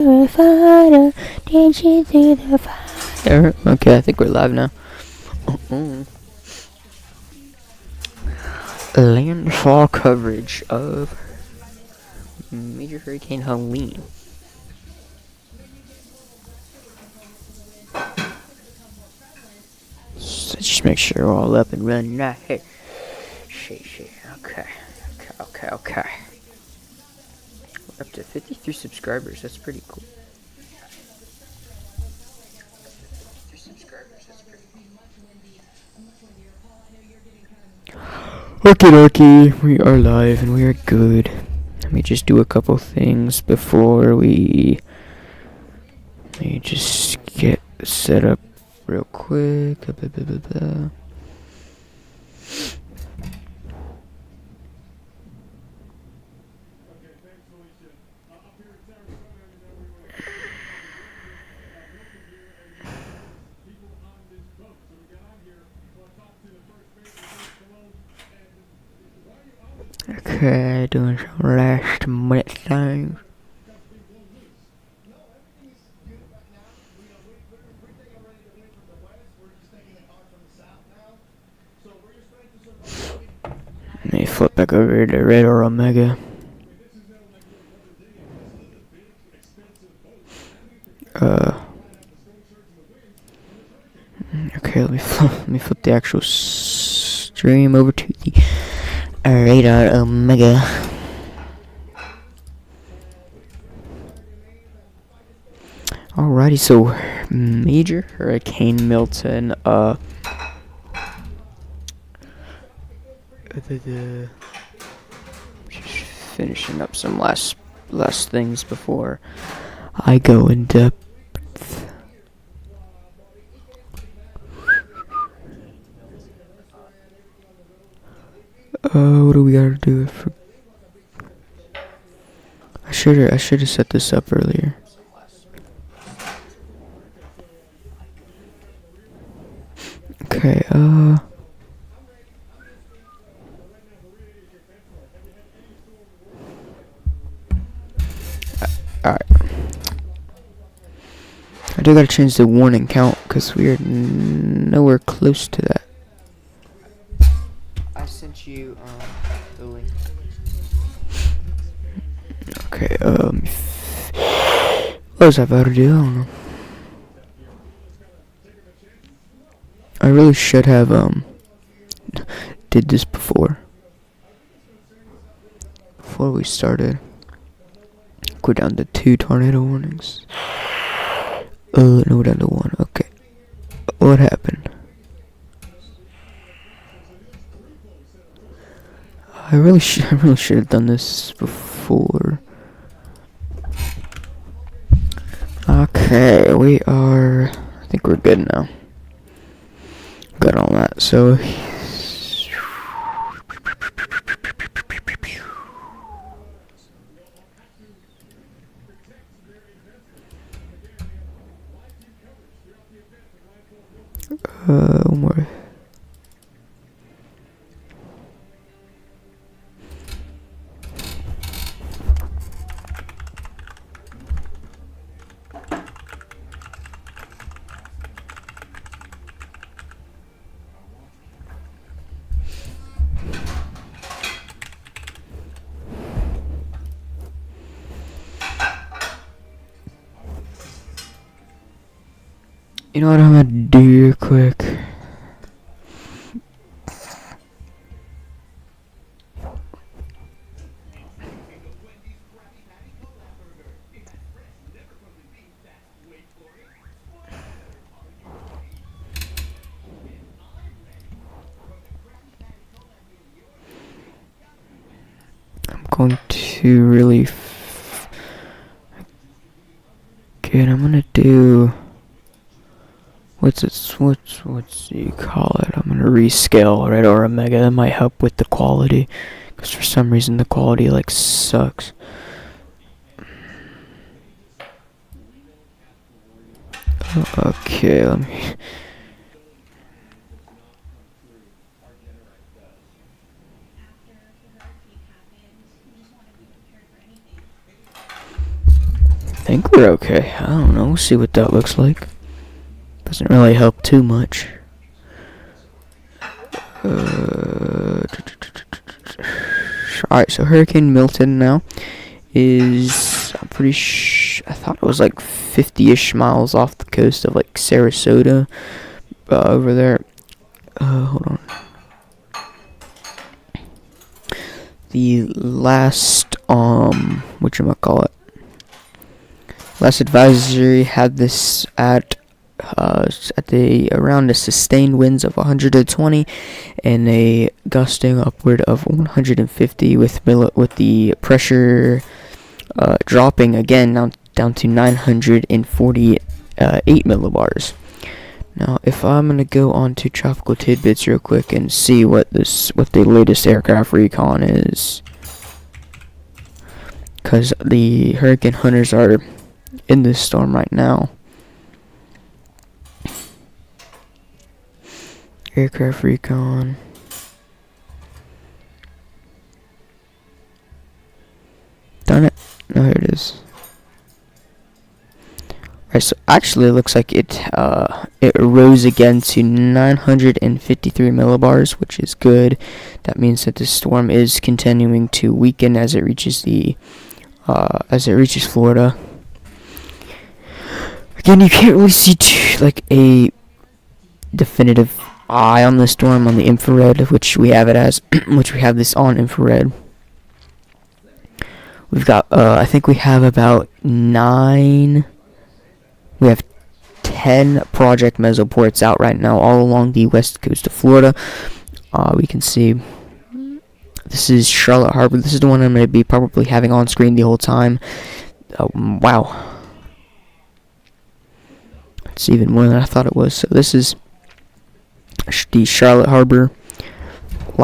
through the fire, dancing through the fire. Okay, I think we're live now. Landfall coverage of Major Hurricane Helene. So just make sure we're all up and running. Hey. Okay. We're up to 53 subscribers. That's pretty cool. Okay, we are live and we are good. Let me just do a couple things before let me just get set up real quick. Okay, doing some last minute things. Let me flip back over to Red or Omega. Okay, let me flip the actual stream over to the Radar Omega. Alrighty, so Major Hurricane Milton, just finishing up some last things before I go in depth. What do we gotta do? I should have set this up earlier. Okay, alright. I do gotta change the warning count because we are nowhere close to that. I sent you the link. Okay, what was I about to do? I don't know. I really should have did this before we started. Go down to 2 tornado warnings. No, we're down to 1. Okay. What happened? I really should have done this before. Okay, I think we're good now. Got all that, so one more. You know what I'm gonna do real quick? I'm going to really I'm gonna do what's you call it? I'm gonna rescale Red or Omega. That might help with the quality, because for some reason the quality like sucks. Okay, let me. I think think we're okay. I don't know. We'll see what that looks like. Doesn't really help too much. Alright, so Hurricane Milton now is, I'm pretty I thought it was like 50-ish miles off the coast of like Sarasota, over there. Hold on. The last, whatchamacallit, last advisory had this at around a sustained winds of 120 and a gusting upward of 150 with the pressure dropping again down to 948 millibars. Now, if I'm gonna go on to tropical tidbits real quick and see what the latest aircraft recon is, because the hurricane hunters are in this storm right now. Aircraft recon. Darn it. No, here it is. Right, so actually it looks like it rose again to 953 millibars, which is good. That means that the storm is continuing to weaken as it reaches Florida. Again, you can't really see like a definitive eye on the storm on the infrared, which we have it as, which we have this on infrared. We've got, I think we have about 10 project mesoports out right now, all along the west coast of Florida. We can see this is Charlotte Harbor. This is the one I'm going to be probably having on screen the whole time. Wow. It's even more than I thought it was. So this is the Charlotte Harbor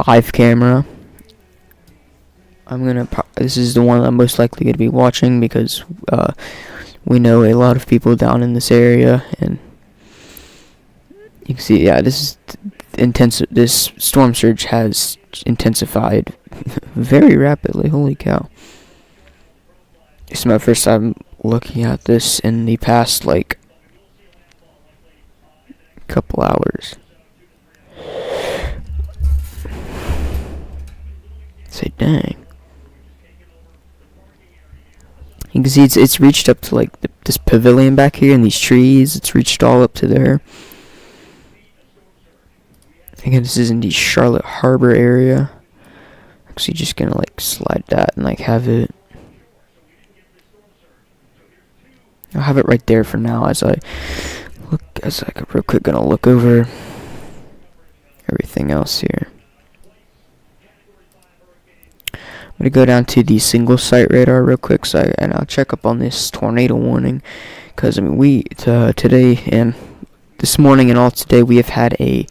live camera. This is the one that I'm most likely going to be watching because we know a lot of people down in this area, and you can see, yeah, this storm surge has intensified very rapidly. Holy cow. This is my first time looking at this in the past, like, couple hours. Say, dang. You can see it's reached up to like this pavilion back here and these trees. It's reached all up to there. Again, this is in the Charlotte Harbor area. Actually, just gonna like slide that and like have it. I'll have it right there for now as I real quick gonna look over everything else here. I'm going to go down to the single site radar real quick, and I'll check up on this tornado warning, because I mean today and this morning and all today we have had a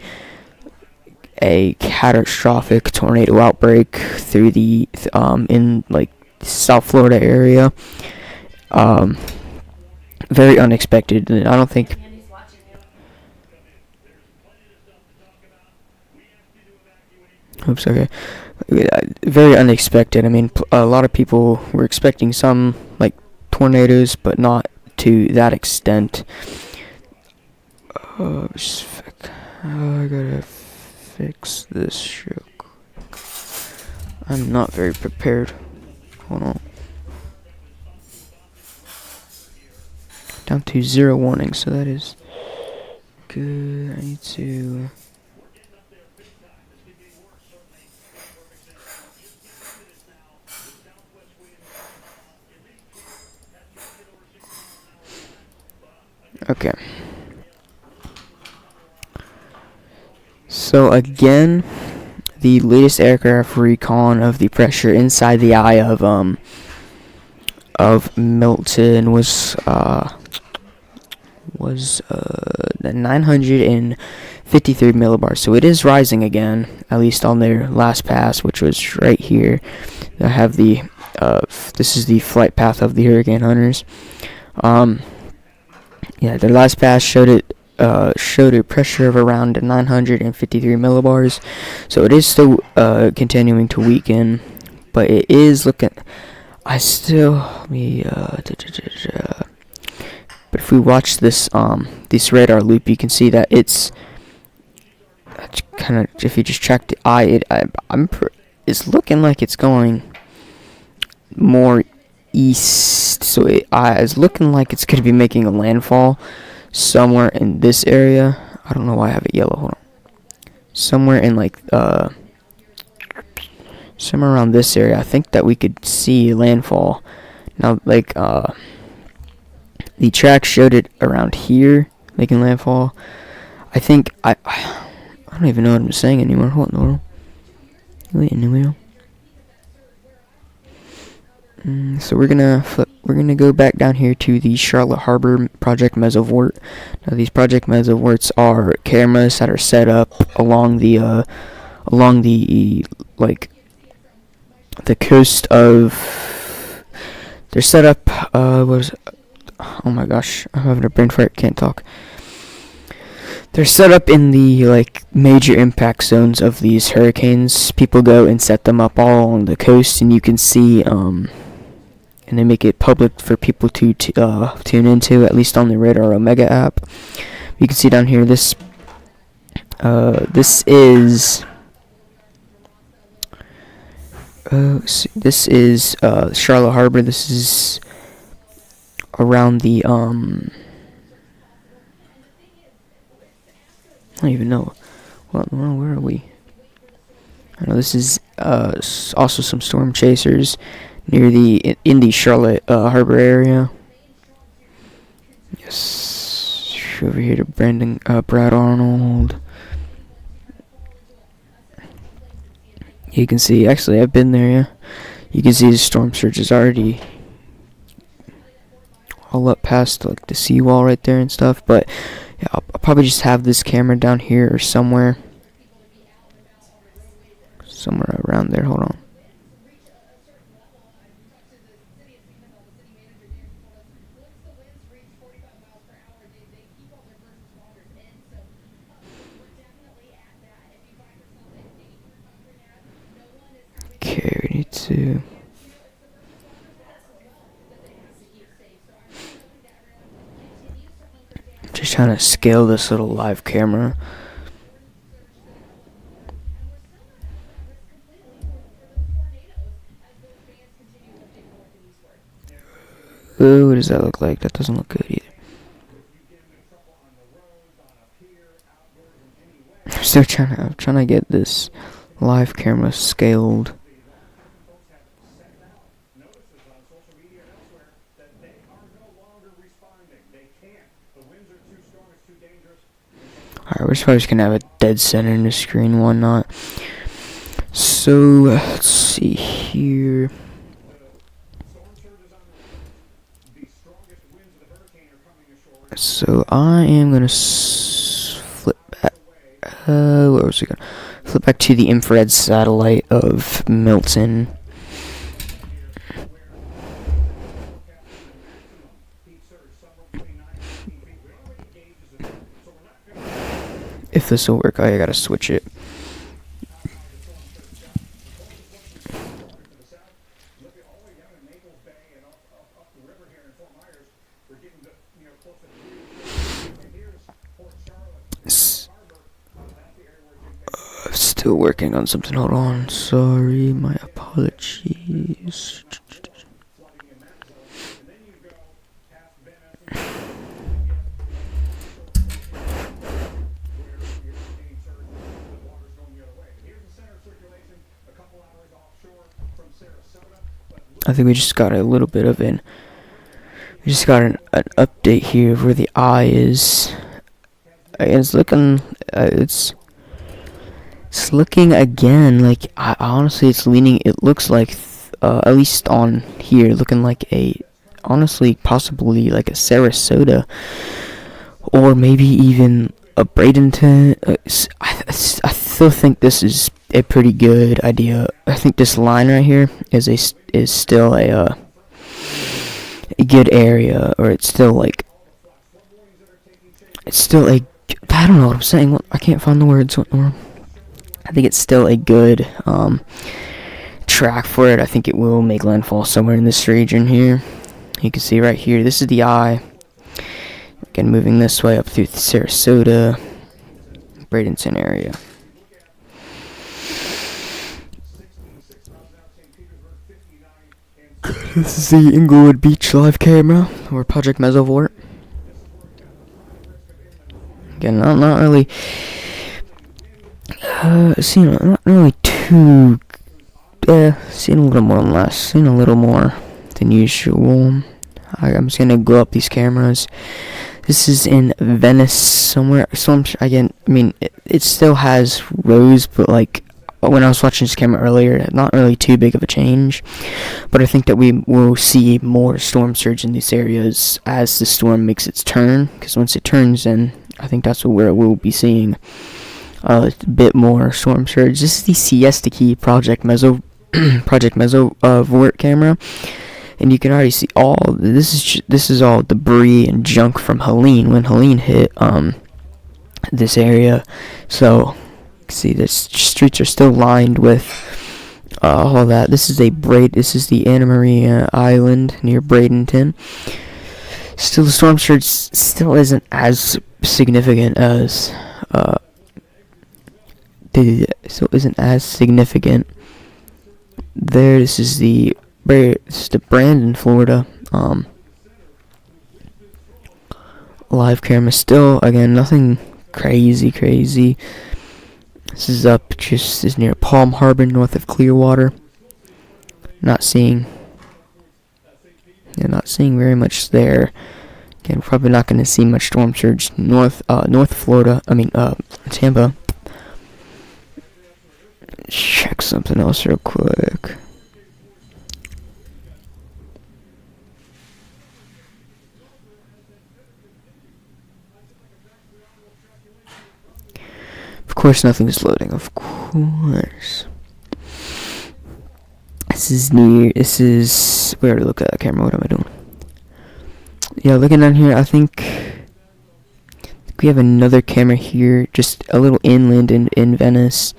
catastrophic tornado outbreak through the in like South Florida area. Very unexpected. I don't think. Oops. Okay. Very unexpected. I mean, a lot of people were expecting some like tornadoes, but not to that extent. I gotta fix this shit. I'm not very prepared. Hold on. Down to 0 warning, so that is good. I need to. Okay. So again, the latest aircraft recon of the pressure inside the eye of Milton was the 953 millibars. So it is rising again, at least on their last pass, which was right here. I have the this is the flight path of the hurricane hunters. Yeah, their last pass showed a pressure of around 953 millibars, so it is still continuing to weaken, but it is looking. if we watch this radar loop, you can see that it's kind of, if you just check the eye, it's looking like it's going more east, so it's looking like it's going to be making a landfall somewhere in this area. I don't know why I have it yellow. Hold on. Somewhere in like somewhere around this area, I think that we could see landfall. Now, like the track showed it around here making landfall. I think I don't even know what I'm saying anymore. Hold on. So we're gonna go back down here to the Charlotte Harbor Project Mesovort. Now these Project Mesovorts are cameras that are set up along the like the coast of. They're set up. Oh my gosh, I'm having a brain fart. Can't talk. They're set up in the like major impact zones of these hurricanes. People go and set them up all along the coast, and you can see and they make it public for people to tune into, at least on the Radar Omega app. You can see down here this is Charlotte Harbor. This is around the I don't even know. Where are we? I know this is also some storm chasers near in the Charlotte Harbor area. Yes, over here to Brad Arnold. You can see, actually I've been there, yeah. You can see the storm surge is already all up past like the seawall right there and stuff, but yeah, I'll probably just have this camera down here or somewhere around there. Hold on. Okay, we need to. Just trying to scale this little live camera. Ooh, what does that look like? That doesn't look good either. I'm trying to get this live camera scaled. Alright, we're probably just gonna have a dead center in the screen and whatnot. So, let's see here. So, I am gonna flip back. Where was we going? Flip back to the infrared satellite of Milton. If this will work, I gotta switch it. Still working on something. Hold on. Sorry, my apologies. I think we just got a little bit of an update here of where the eye is. It's looking it's looking again like honestly it's leaning. It looks like at least on here looking like honestly possibly like a Sarasota or maybe even a Bradenton. I still think this is a pretty good idea. I think this line right here is still a good area, or it's still a. I don't know what I'm saying. I can't find the words. I think it's still a good track for it. I think it will make landfall somewhere in this region here. You can see right here. This is the eye. Again, moving this way up through the Sarasota, Bradenton area. This is the Inglewood Beach live camera, or Project Mesovort. Again, not really, not really too, seen a little more than less, seen a little more than usual. I'm just gonna go up these cameras. This is in Venice somewhere. So it still has rows, but like when I was watching this camera earlier, not really too big of a change. But I think that we will see more storm surge in these areas as the storm makes its turn. Because once it turns, then I think that's where we'll be seeing a bit more storm surge. This is the Siesta Key Project Mesovort camera. And you can already see all this is all debris and junk from Helene when Helene hit this area. So see, the streets are still lined with all that. This is the Anna Maria Island near Bradenton. Still, the storm surge still isn't as significant as there. This is the Brandon, Florida live camera. Still, again, nothing crazy. This is near Palm Harbor, north of Clearwater. Not seeing very much there. Again, probably not going to see much storm surge north Florida. Tampa. Check something else real quick. Of course, nothing is loading. Of course. We already looked at that camera. What am I doing? Yeah, looking down here, I think we have another camera here, just a little inland in Venice.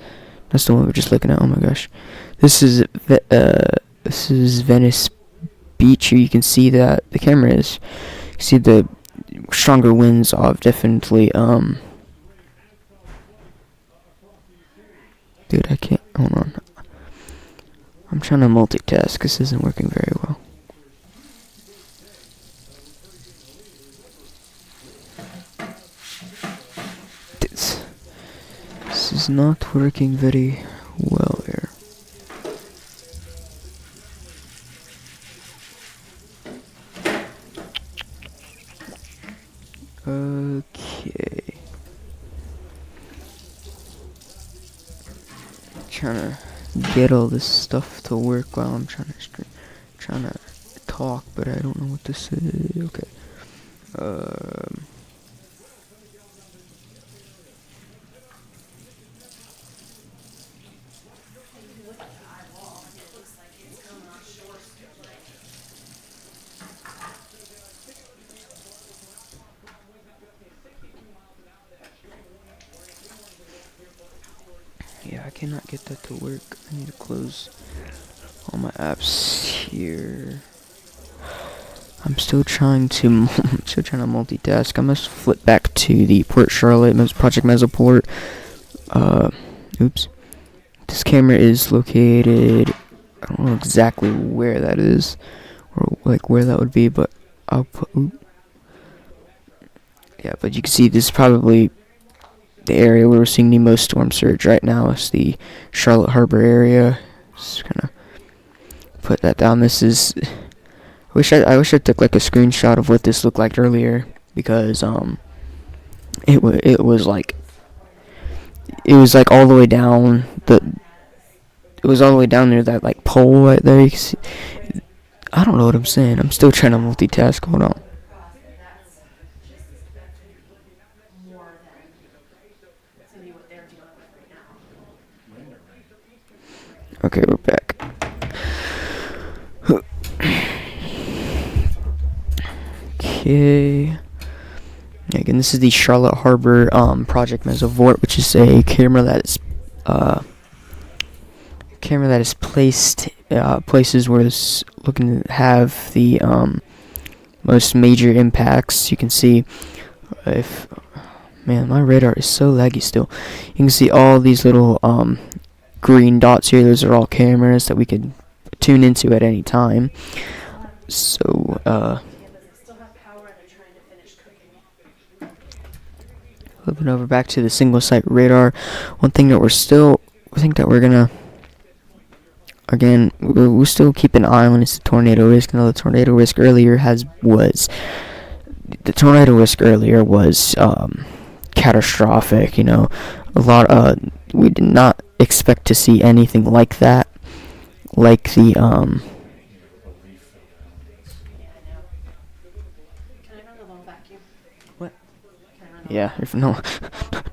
That's the one we were just looking at. Oh my gosh. This is Venice Beach. Here you can see that the camera is. You can see the stronger winds of definitely Dude, I can't. Hold on. I'm trying to multitask. This isn't working very well. This is not working very well here. Okay. Trying to get all this stuff to work while I'm trying to talk, but I don't know what to say. Okay. Yeah, I cannot get that to work. I need to close all my apps here. I'm still trying to multitask. I must flip back to the Port Charlotte Project Mesoport. Oops. This camera is located. I don't know exactly where that is, or like where that would be, but I'll put. Yeah, but you can see this is probably the area where we're seeing the most storm surge right now. Is the Charlotte Harbor area. Just gonna put that down. This is. I wish I took like a screenshot of what this looked like earlier, because it was like all the way down it was all the way down near that like pole right there. You can see, I don't know what I'm saying. I'm still trying to multitask. Hold on. Okay, we're back. Okay. Again, this is the Charlotte Harbor Project Mesovort, which is a camera that is placed places where it's looking to have the most major impacts. You can see If man, my radar is so laggy still. You can see all these little green dots here. Those are all cameras that we can tune into at any time. So flipping over back to the single site radar. One thing that I think that we're gonna again we'll still keep an eye on is the tornado risk. You know, the tornado risk earlier was catastrophic. You know, we did not expect to see anything like that, like the What? Yeah, if no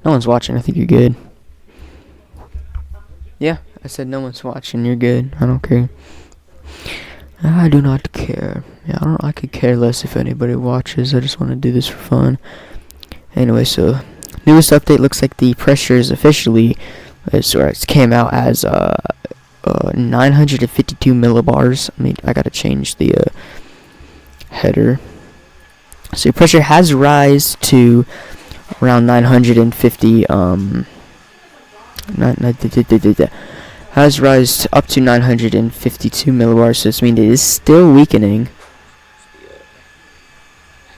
one's watching, I think you're good. Yeah, I said no one's watching, you're good. I don't care. I do not care. Yeah, I could care less if anybody watches. I just want to do this for fun. Anyway, so newest update looks like the pressure is officially it came out as 952 millibars. I mean, I gotta change the header. So your pressure has rise to around 950 has rise up to 952 millibars. So this means it is still weakening.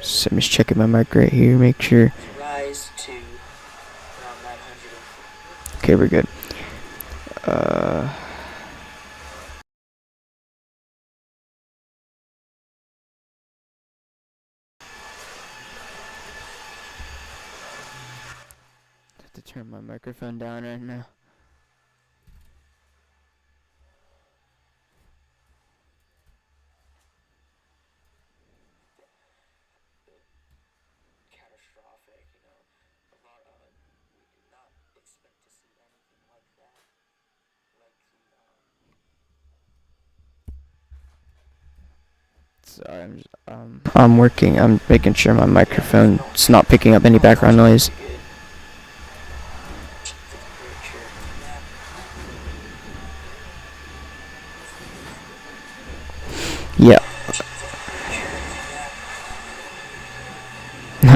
So I'm just checking my mic right here, make sure. Rise to around 900. Okay, we're good. I have to turn my microphone down right now. Catastrophic, you know, a lot we did not expect to see anything like that, like the Sorry, I'm working. I'm making sure my microphone's not picking up any background noise. Yeah.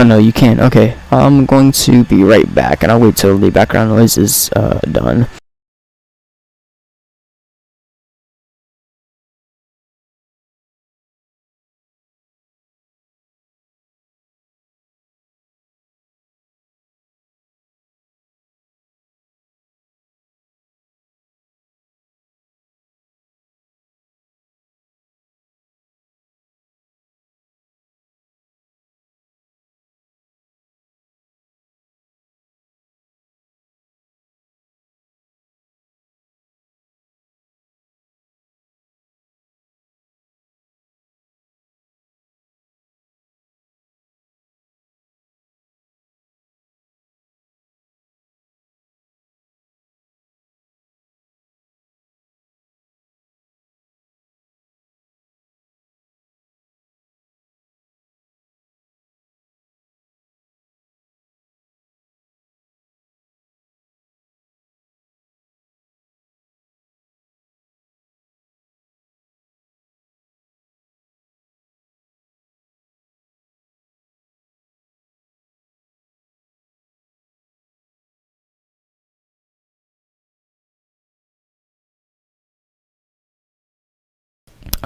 No, you can't. Okay, I'm going to be right back, and I'll wait till the background noise is done.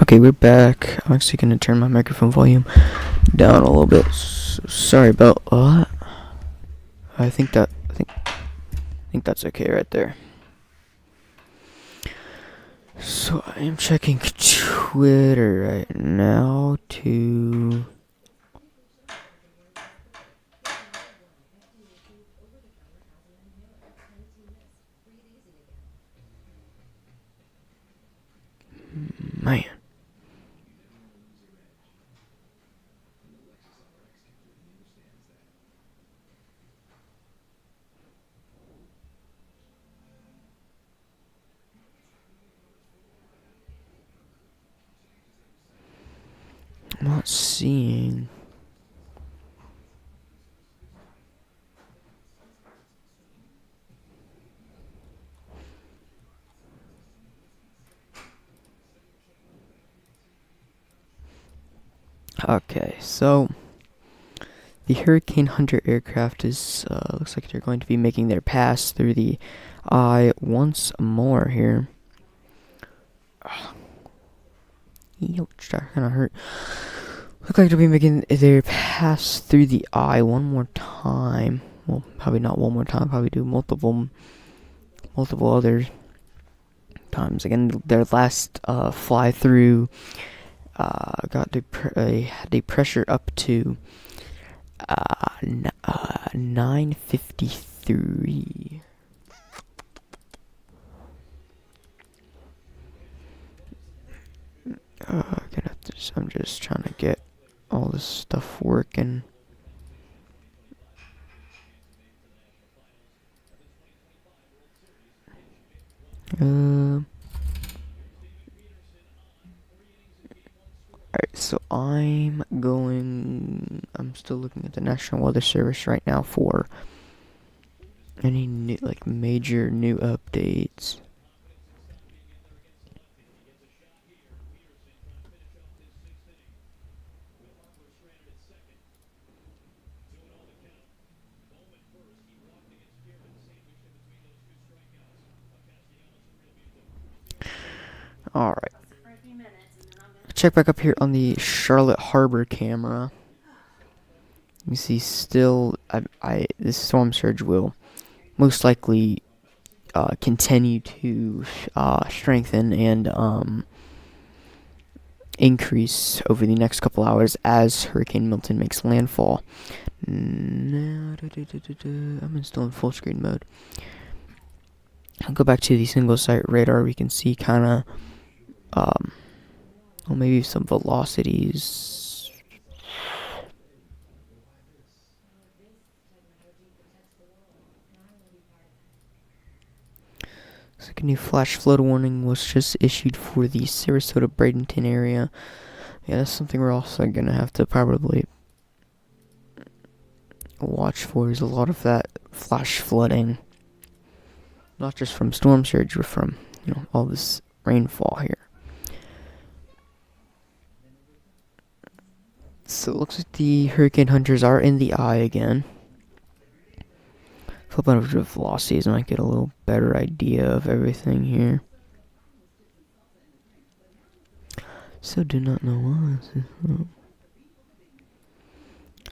Okay, we're back. I'm actually gonna turn my microphone volume down a little bit. Sorry about that. I think that's okay right there. So I am checking Twitter right now to man. I'm not seeing. Okay, so The Hurricane Hunter aircraft is looks like they're going to be making their pass through the eye once more here. Ouch, that kind of hurt. Look like they'll be making their pass through the eye one more time. Well, probably not one more time. Probably do multiple other times. Again, their last fly through got the pressure up to 953. I'm just trying to get all this stuff working. Alright, so I'm still looking at the National Weather Service right now for any new, major new updates. Alright. Check back up here on the Charlotte Harbor camera. You see still, this storm surge will most likely continue to strengthen and increase over the next couple hours as Hurricane Milton makes landfall. I'm still in full screen mode. I'll go back to the single site radar. We can see kind of maybe some velocities. Looks like a new flash flood warning was just issued for the Sarasota Bradenton area. Yeah, that's something we're also gonna have to probably watch for. Is a lot of that flash flooding, not just from storm surge, but from all this rainfall here. So it looks like the Hurricane Hunters are in the eye again. Flip over to velocities and I get a little better idea of everything here. So do not know why.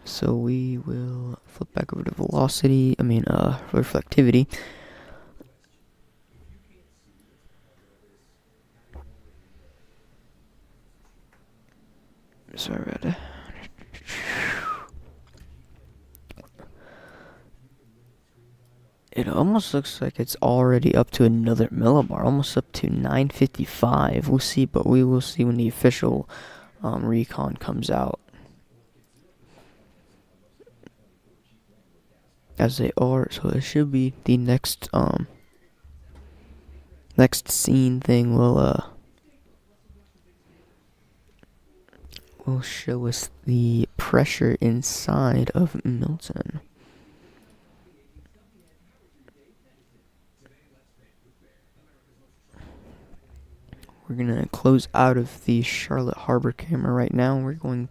So we will flip back over to velocity. Reflectivity. Sorry about that. It almost looks like it's already up to another millibar, almost up to 955. We'll see, but we will see when the official recon comes out. As they are, so it should be the next scene thing will show us the pressure inside of Milton. We're gonna close out of the Charlotte Harbor camera right now. We're gonna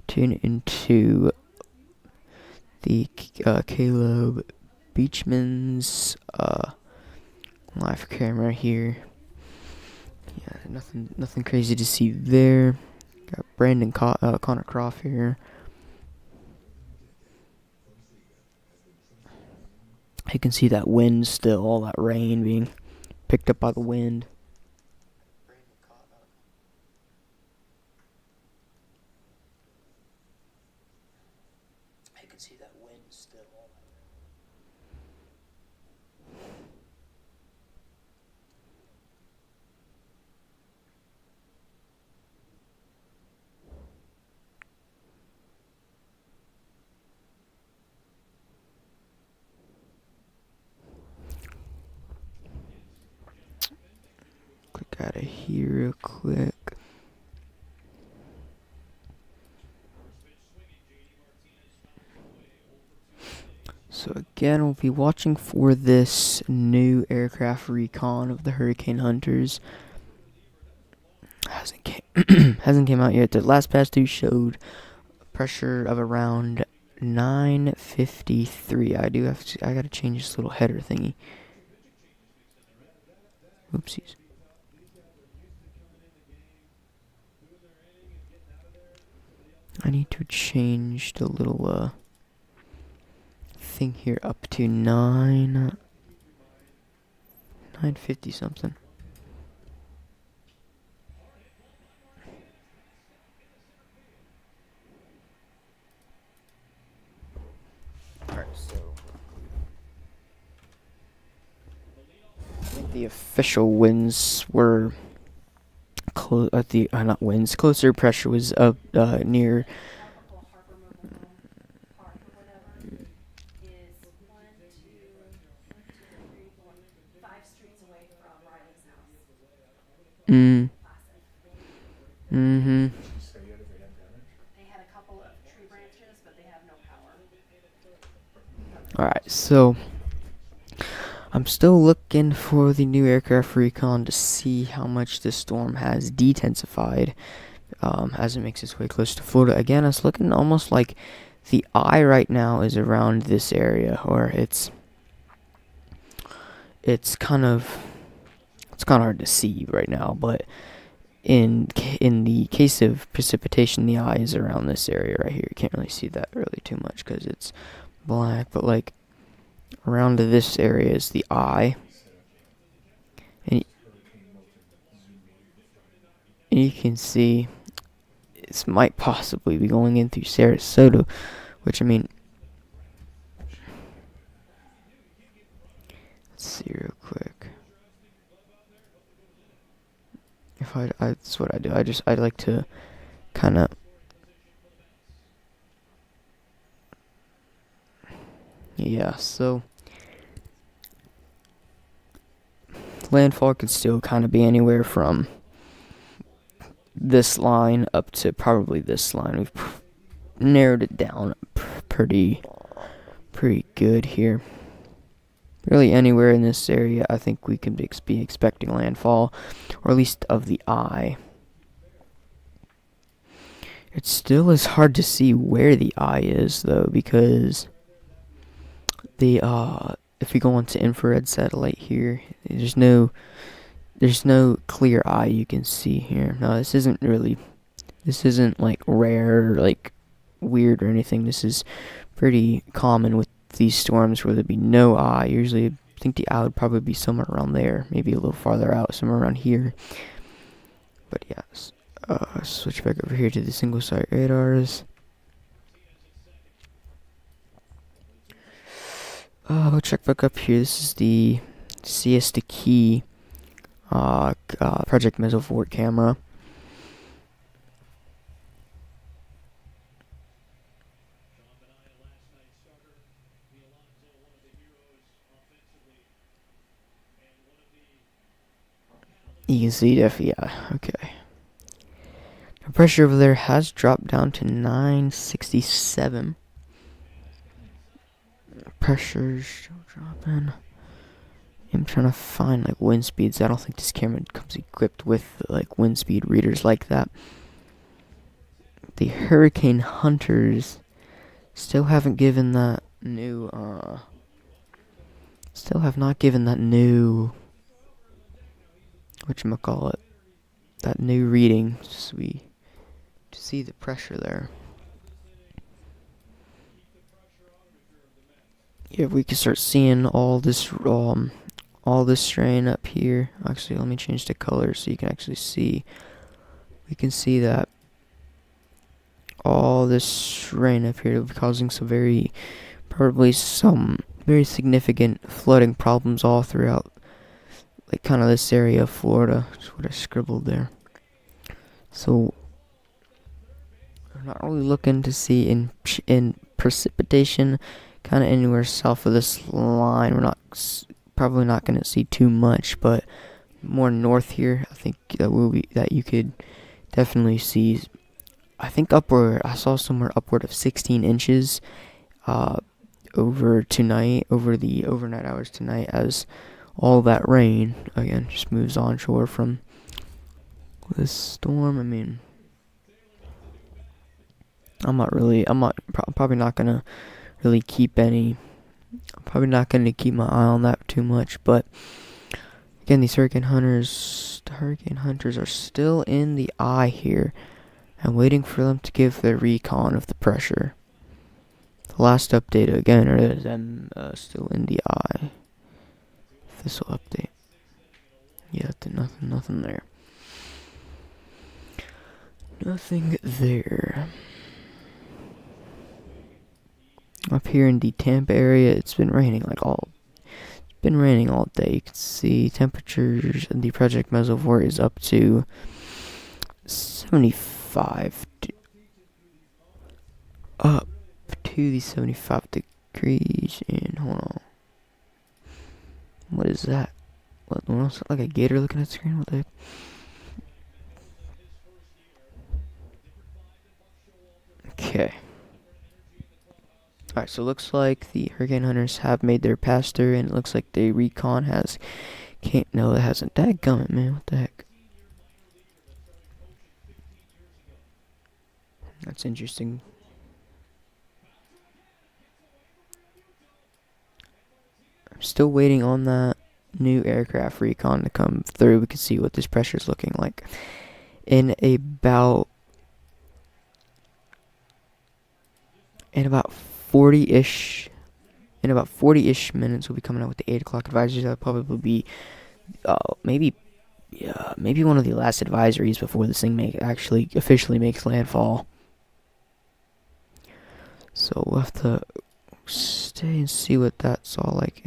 tune into the Caleb Beachman's live camera here. Yeah, nothing crazy to see there. Got Brandon Connor Croft here. You can see that wind still, all that rain being picked up by the wind. You can see that wind still. Click out of here real quick. So again, we'll be watching for this new aircraft recon of the Hurricane Hunters. hasn't came out yet. The last past two showed pressure of around 953. I gotta change this little header thingy. Oopsies. I need to change the little thing here up to 950 something. Alright, so I think the official winds were closer pressure was up near. Mm. Mm-hmm. Alright, so I'm still looking for the new aircraft recon to see how much this storm has detensified as it makes its way close to Florida. Again, it's looking almost like the eye right now is around this area, or it's kind of hard to see right now, but in the case of precipitation, the eye is around this area right here. You can't really see that really too much because it's black, but like around this area is the eye, and you can see this might possibly be going in through Sarasota, which I mean, let's see real quick. If that's what I do. I like to kind of, yeah, so landfall could still kind of be anywhere from this line up to probably this line. We've narrowed it down pretty good here. Really anywhere in this area, I think we can be expecting landfall, or at least of the eye. It still is hard to see where the eye is, though, because if we go onto infrared satellite here, there's no clear eye you can see here. No, this isn't like rare or like weird or anything. This is pretty common with these storms where there'd be no eye. Usually I think the eye would probably be somewhere around there, maybe a little farther out, somewhere around here. But yes, switch back over here to the single site radars. We'll check back up here. This is the Siesta Key Project Missile Forward camera. You can see yeah, okay. The pressure over there has dropped down to 967. Pressure's still dropping. I'm trying to find like wind speeds. I don't think this camera comes equipped with like wind speed readers like that. The Hurricane Hunters still haven't given that new whatchamacallit, that new reading, so we to see the pressure there. Yeah, we can start seeing all this strain up here. Actually, let me change the color so you can actually see. We can see that all this strain up here will be causing probably some very significant flooding problems all throughout, like kind of this area of Florida. That's what I scribbled there. So we're not really looking to see in precipitation kind of anywhere south of this line. We're probably not going to see too much, but more north here, I think that you could definitely see. I think I saw somewhere upward of 16 inches over the overnight hours tonight, as all that rain again just moves onshore from this storm, I mean, probably not gonna really keep any. I'm probably not gonna keep my eye on that too much, but again, the hurricane hunters are still in the eye here. I'm waiting for them to give their recon of the pressure. The last update again is them still in the eye. This will update. Yeah, nothing there. Nothing there. Up here in the Tampa area, it's been raining all day. You can see temperatures in the project reservoir is up to 75 up to the 75 degrees. And hold on, what is that? What looks like a gator looking at the screen? What the heck? Okay. Alright, so it looks like the hurricane hunters have made their pass through, and it looks like the recon has... No, it hasn't. Dadgummit, man. What the heck? That's interesting. I'm still waiting on that new aircraft recon to come through. We can see what this pressure is looking like. In about 40-ish minutes, we'll be coming out with the 8 o'clock advisories. That'll probably be maybe one of the last advisories before this thing actually officially makes landfall. So we'll have to stay and see what that's all like.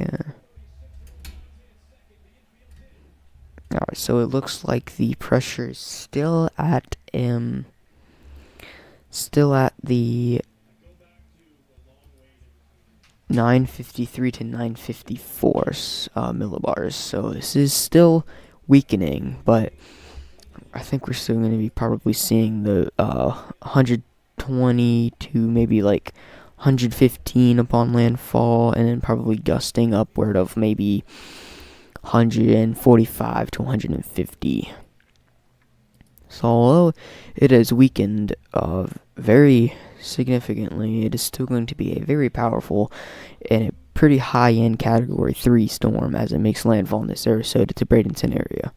Alright, so it looks like the pressure is still at the 953 to 954 millibars. So this is still weakening, but I think we're still going to be probably seeing the 120 to maybe like 115 upon landfall, and then probably gusting upward of maybe 145 to 150. So although it has weakened very significantly, it is still going to be a very powerful and a pretty high-end Category 3 storm as it makes landfall in the Sarasota to Bradenton area.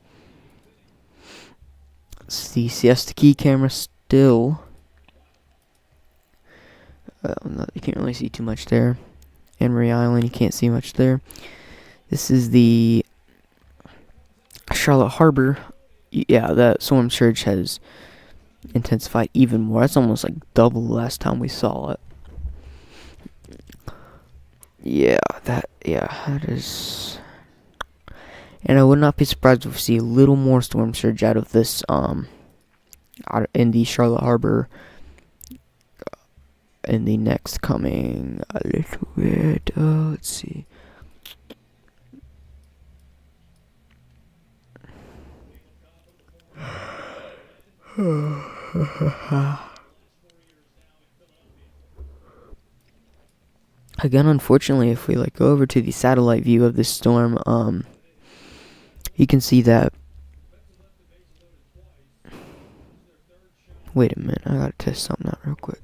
It's the Siesta Key camera still. You can't really see too much there. Emery Island, you can't see much there. This is the Charlotte Harbor. Yeah, that storm surge has intensified even more. That's almost like double the last time we saw it. Yeah, that is. And I would not be surprised if we see a little more storm surge out of this, in the Charlotte Harbor in the next coming a little bit. Let's see. Again, unfortunately, if we go over to the satellite view of this storm, you can see that. Wait a minute, I gotta test something out real quick.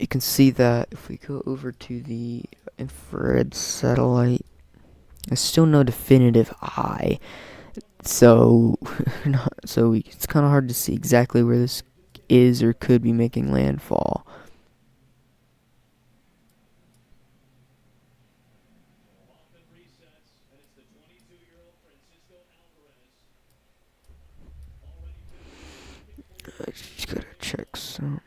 You can see that if we go over to the infrared satellite, there's still no definitive eye. So it's kind of hard to see exactly where this is or could be making landfall. I just gotta check something.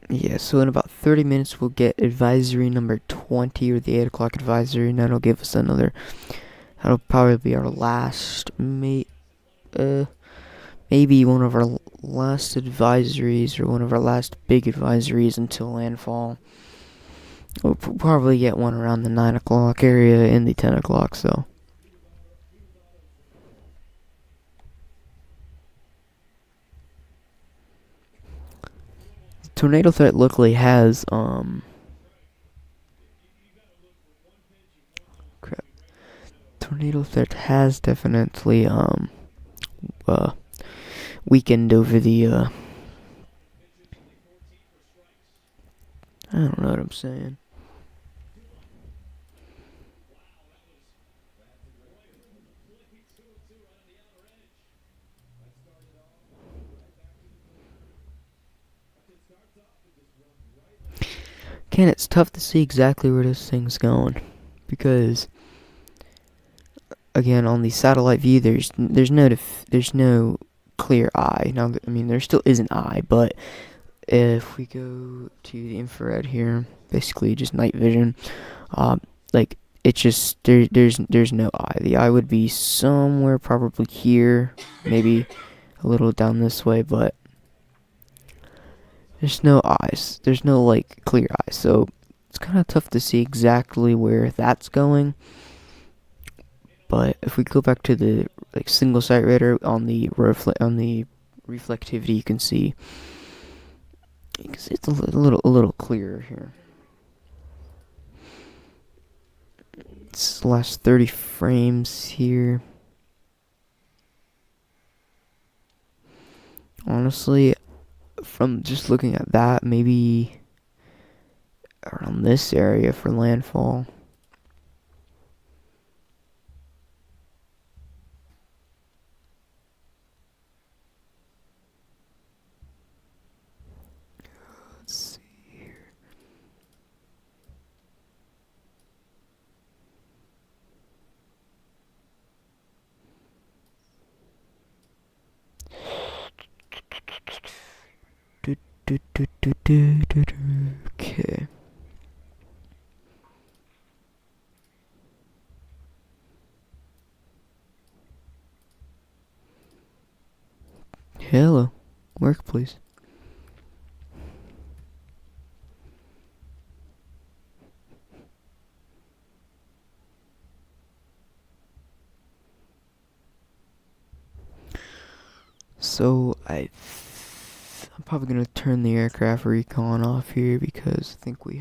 Yeah, so in about 30 minutes we'll get advisory number 20, or the 8 o'clock advisory, and that'll give us that'll probably be our last maybe one of our last advisories, or one of our last big advisories until landfall. We'll probably get one around the 9 o'clock area and the 10 o'clock, so. Tornado threat luckily has, crap. Tornado threat has definitely, weakened over the, I don't know what I'm saying. Again, it's tough to see exactly where this thing's going, because again, on the satellite view, there's no clear eye. Now, I mean, there still is an eye, but if we go to the infrared here, basically just night vision, like it's just there's no eye. The eye would be somewhere probably here, maybe a little down this way, but there's no eyes. There's no like clear eyes, so it's kind of tough to see exactly where that's going. But if we go back to the like single sight radar on the reflectivity, you can see it's a little clearer here. It's the last 30 frames here. Honestly, from just looking at that, maybe around this area for landfall. Let's see here. Okay. Hello. Work, please. So I'm probably gonna turn the aircraft recon off here, because I think we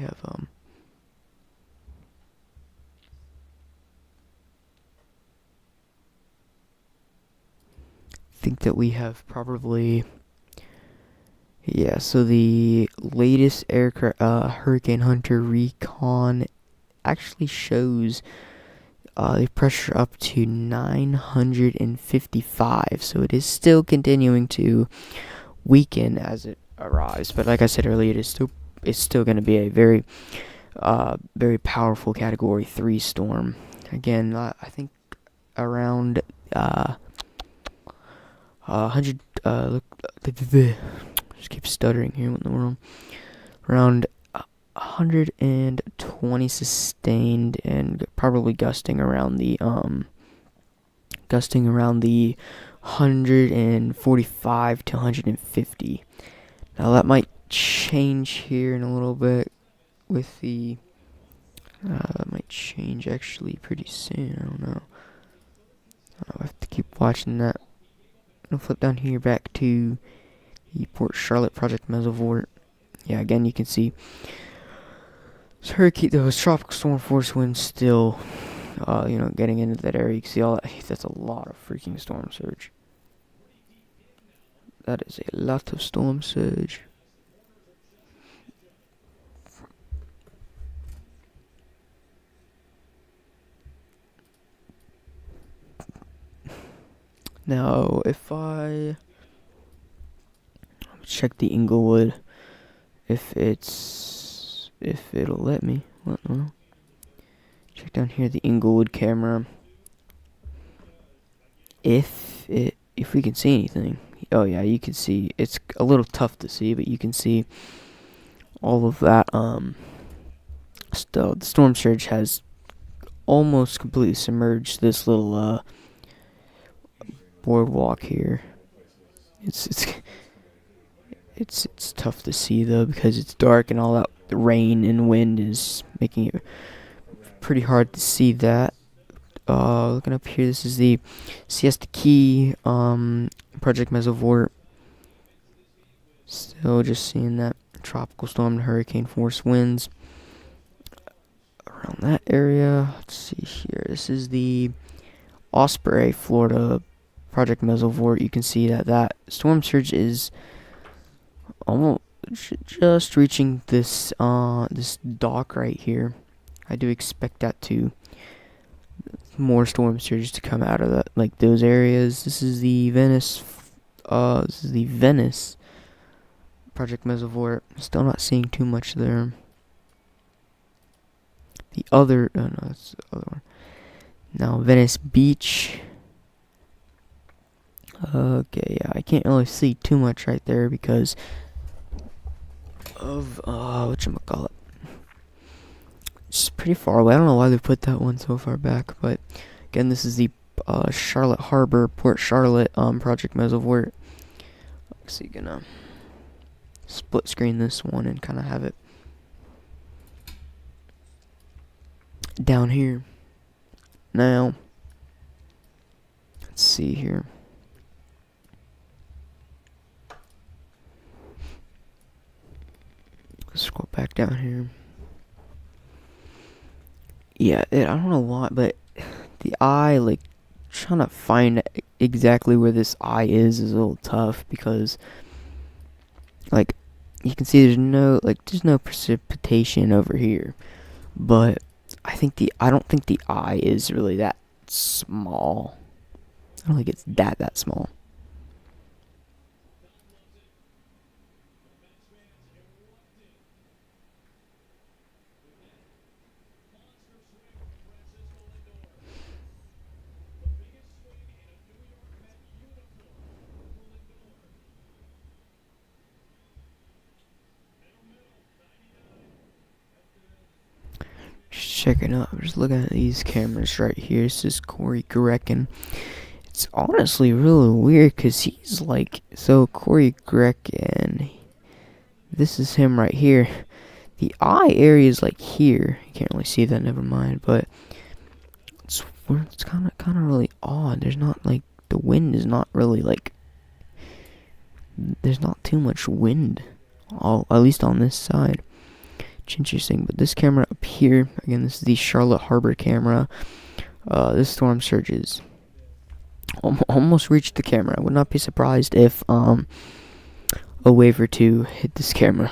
have probably, yeah, so the latest aircraft, Hurricane Hunter recon actually shows the pressure up to 955, so it is still continuing to weaken as it arrives. But like I said earlier, it's still going to be a very powerful Category 3 storm. Again, I think around 100. Just keep stuttering here. What in the world? Around 120 sustained, and probably gusting around the 145 to 150. Now that might change here in a little bit with the that might change actually pretty soon. I don't know. I'll have to keep watching that. I'll flip down here back to the Port Charlotte Project Mesovort. Yeah, again you can see those tropical storm force winds still, getting into that area. You can see all that. That's a lot of freaking storm surge. That is a lot of storm surge. Now, if I check the Inglewood, if it'll let me. Well, no. Check down here the Inglewood camera. If we can see anything. Oh yeah, you can see. It's a little tough to see, but you can see all of that. Still, the storm surge has almost completely submerged this little boardwalk here. It's it's tough to see though because it's dark and all that the rain and wind is making it pretty hard to see that. Looking up here, this is the Siesta Key Project Mesovort. Still just seeing that tropical storm and hurricane force winds around that area. Let's see here. This is the Osprey, Florida Project Mesovort. You can see that storm surge is almost just reaching this this dock right here. I do expect that to more storm surges to come out of that, like those areas. This is the Venice Project Mesovort. Still not seeing too much there. The other, oh no, that's the other one. Now Venice Beach. Okay, yeah, I can't really see too much right there because of whatchamacallit. It's pretty far away. I don't know why they put that one so far back, but again, this is the Charlotte Harbor, Port Charlotte Project Mesovort. So you're gonna split screen this one and kind of have it down here. Now, let's see here. Let's scroll back down here. Yeah, I don't know why, but the eye, like, trying to find exactly where this eye is a little tough because, like, you can see there's no precipitation over here, but I don't think the eye is really that small. I don't think it's that small. Checking out, I'm just looking at these cameras right here. This is Corey Grecken. It's honestly really weird because he's like, so Corey Grecken, this is him right here. The eye area is like here. You can't really see that, never mind, but it's kind of really odd. There's not like, the wind is not really like, there's not too much wind, at least on this side. It's interesting, but this camera up here, again, this is the Charlotte Harbor camera. This storm surge is almost reached the camera. I would not be surprised if a wave or two hit this camera.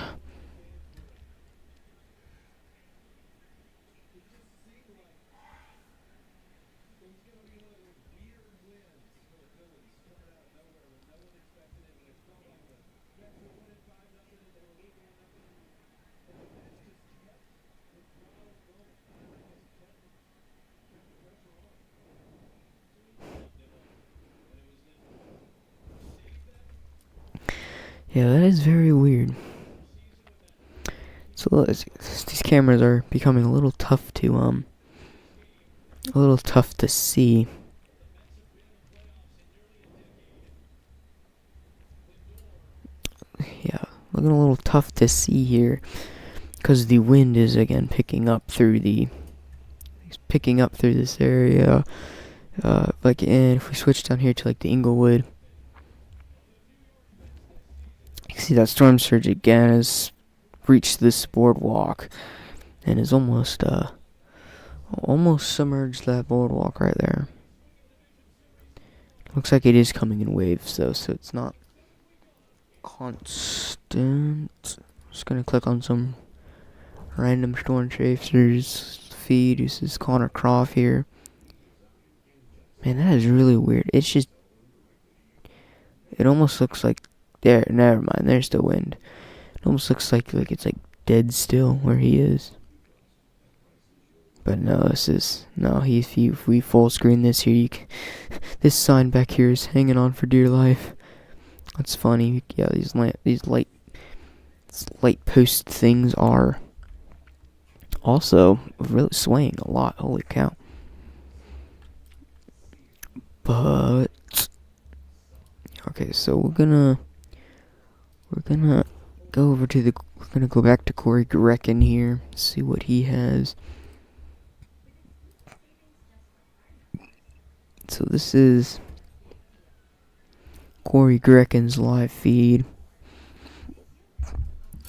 Yeah, that is very weird. So these cameras are becoming a little tough to see. Yeah, looking a little tough to see here because the wind is again picking up through this area. And if we switch down here to like the Inglewood, you can see that storm surge again has reached this boardwalk and is almost submerged that boardwalk right there. Looks like it is coming in waves though, so it's not constant. Just gonna click on some random storm chasers feed. This is Connor Croft here. Man, that is really weird. It's just, it almost looks like, there, never mind, there's the wind. It almost looks like it's like dead still where he is. But no, if we full screen this here, this sign back here is hanging on for dear life. That's funny. Yeah, these light post things are also really swaying a lot. Holy cow. But Okay, so we're gonna go over to we're gonna go back to Corey Grecken here, see what he has. So this is Corey Grecken's live feed.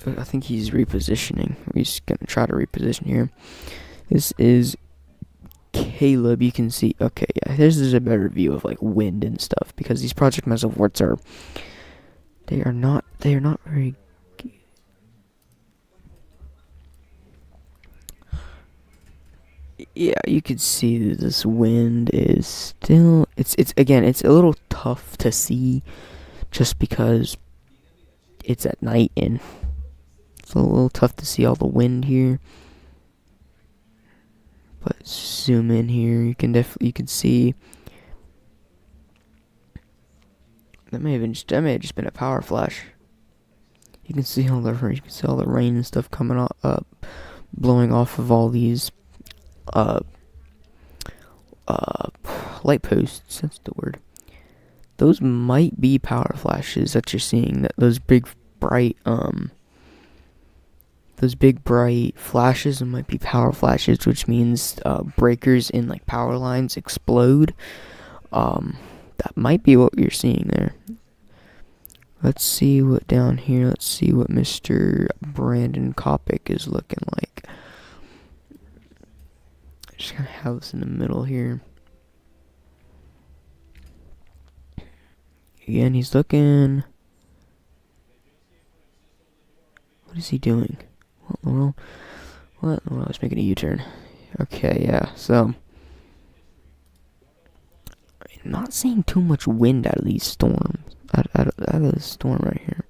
I think he's repositioning. He's gonna try to reposition here. This is Caleb. You can see. Okay, yeah. This is a better view of like wind and stuff because these project mesovorts are. They are not very. Yeah, you can see that this wind is still. It's again. It's a little tough to see, just because it's at night and it's a little tough to see all the wind here. But zoom in here, you can see. That may have just been a power flash. You can see all the rain and stuff coming up, blowing off of all these light posts. That's the word. Those might be power flashes that you're seeing. Those big bright flashes might be power flashes, which means breakers in like power lines explode. That might be what you're seeing there. Let's see what down here. Let's see what Mr. Brandon Kopic is looking like. Just gonna have this in the middle here. Again, he's looking. What is he doing? What in the world? What in the world? He's making a U-turn. Okay, yeah. So, I'm not seeing too much wind out of these storms. Out of this storm right here.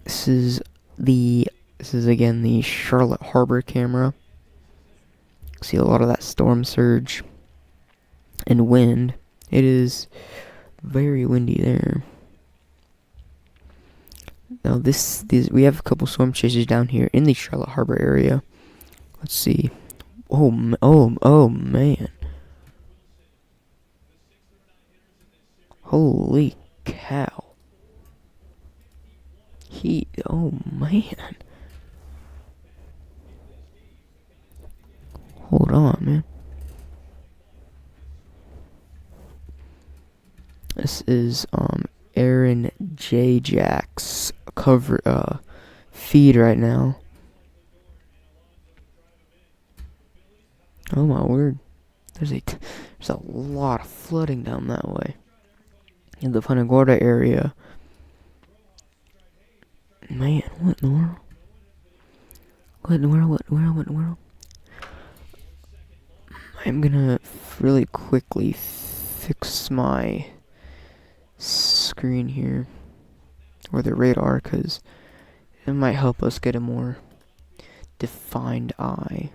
This is again the Charlotte Harbor camera. See a lot of that storm surge and wind. It is very windy there. Now we have a couple storm chasers down here in the Charlotte Harbor area. Let's see. Oh man. Holy cow. Oh man. Hold on, man. This is Aaron J. Jack's feed right now. Oh my word. There's a lot of flooding down that way. In the Punta Gorda area. Man, what in the world? What in the world? I'm gonna really quickly fix my screen here, or the radar, because it might help us get a more defined eye.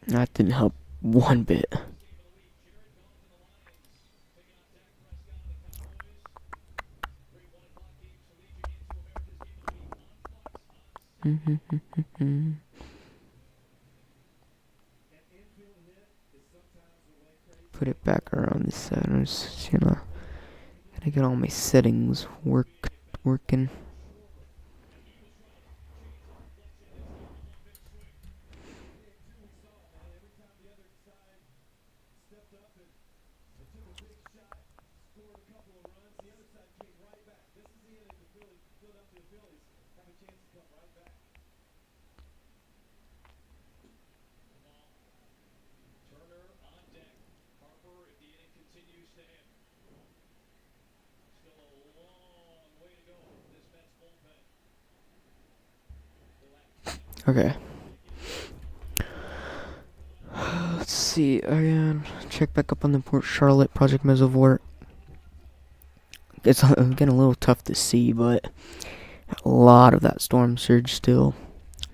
That didn't help one bit. Put it back around this side. I'm just gotta get all my settings working. Okay. Let's see again. Check back up on the Port Charlotte Project Mesovort. It's getting a little tough to see, but a lot of that storm surge still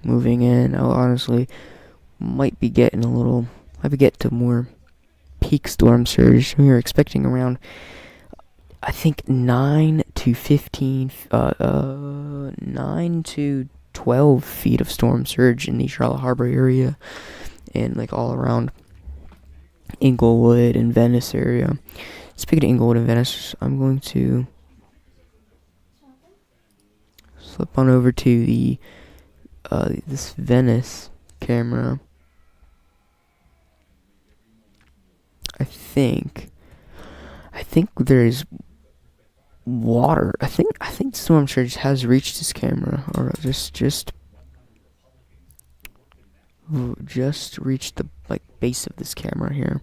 moving in. I honestly might be getting to more peak storm surge. We were expecting around, I think, 9 to 12 feet of storm surge in the Charlotte Harbor area, and like all around Inglewood and Venice area. Speaking of Inglewood and Venice, I'm going to slip on over to the this Venice camera. I think there's water. I think storm surge has reached this camera, or just reached the like base of this camera here.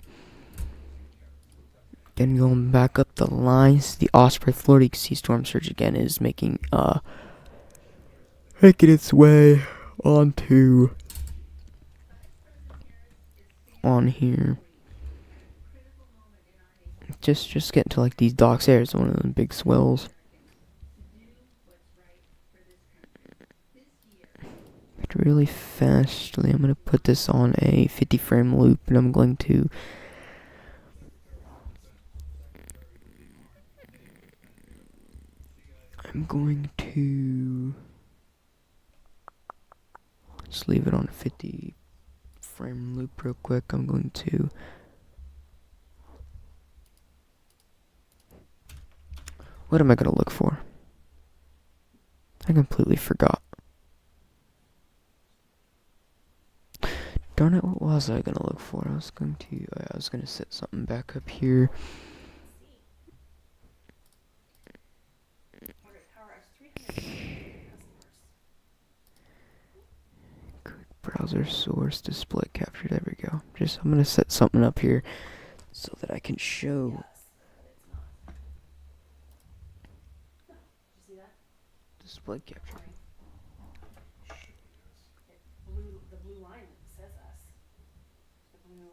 Then going back up the lines, the Osprey, Florida, you can see storm surge again is making its way onto on here. Just getting to like these docks there. It's one of the big swells. Really fastly, I'm gonna put this on a 50 frame loop, and I'm going to just leave it on a 50 frame loop real quick. I'm going to what am I gonna look for? I completely forgot. Darn it, what was I gonna look for? I was gonna set something back up here. Good browser source display capture. There we go. I'm gonna set something up here so that I can show display capture. The blue line says us. The blue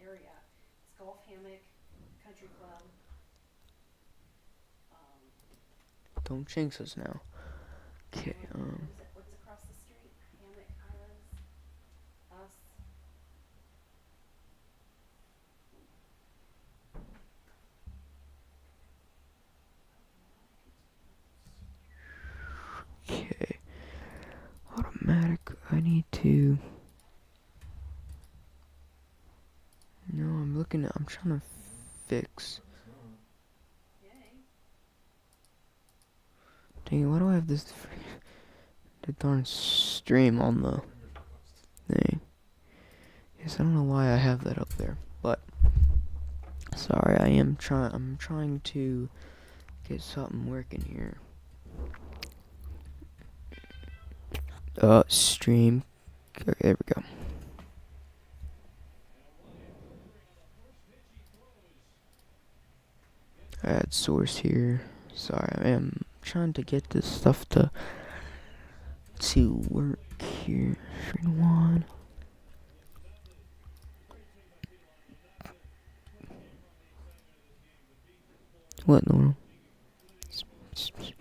area. It's Golf Hammock Country Club. Don't jinx us now. Okay, What's across the street? Hammock Islands. Us. okay. Automatic, I need to... No, I'm trying to fix... Dang it, why do I have the darn stream on the thing? Yes, I don't know why I have that up there, but sorry, I'm trying to get something working here. Stream. Okay, there we go. Add source here. Sorry, I am trying to get this stuff to work here. 3-1. What in the world? Display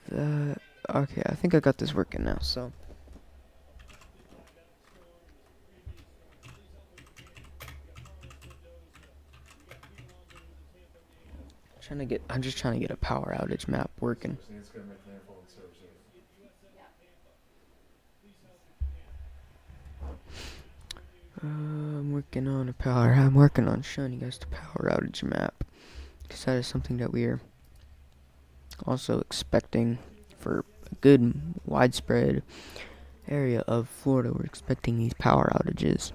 that. Okay, I think I got this working now, so. I'm just trying to get a power outage map working. It's going to make Landfall and Sarasota. I'm working on showing you guys the power outage map, because that is something that we are also expecting for a good widespread area of Florida. We're expecting these power outages.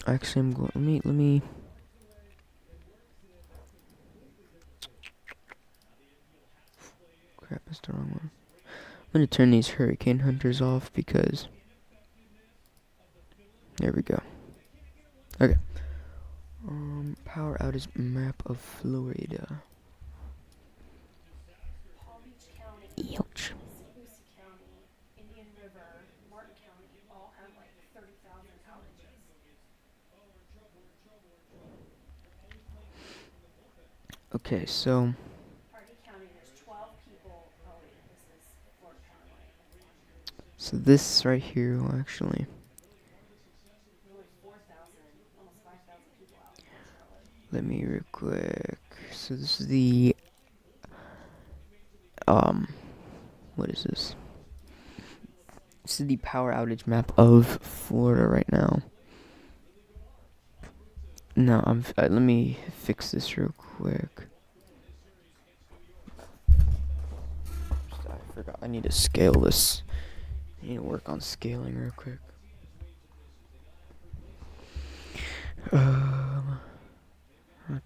Actually, I'm going. Let me. Crap, that's the wrong one. I'm gonna turn these hurricane hunters off because. There we go. Okay. Power outage map of Florida. Palm Beach County. Ouch. Lucy County. Indian River. Martin County. All have like 30,000 outages. Okay, so. Hardee County, there's 12 people. Oh wait, this is Florida Power Line. So this right here will actually. Nearly 4,000, almost 5,000 people out in Charlotte. Let me real quick. So this is the what is this? This is the power outage map of Florida right now. No, let me fix this real quick. I forgot. I need to scale this. I need to work on scaling real quick.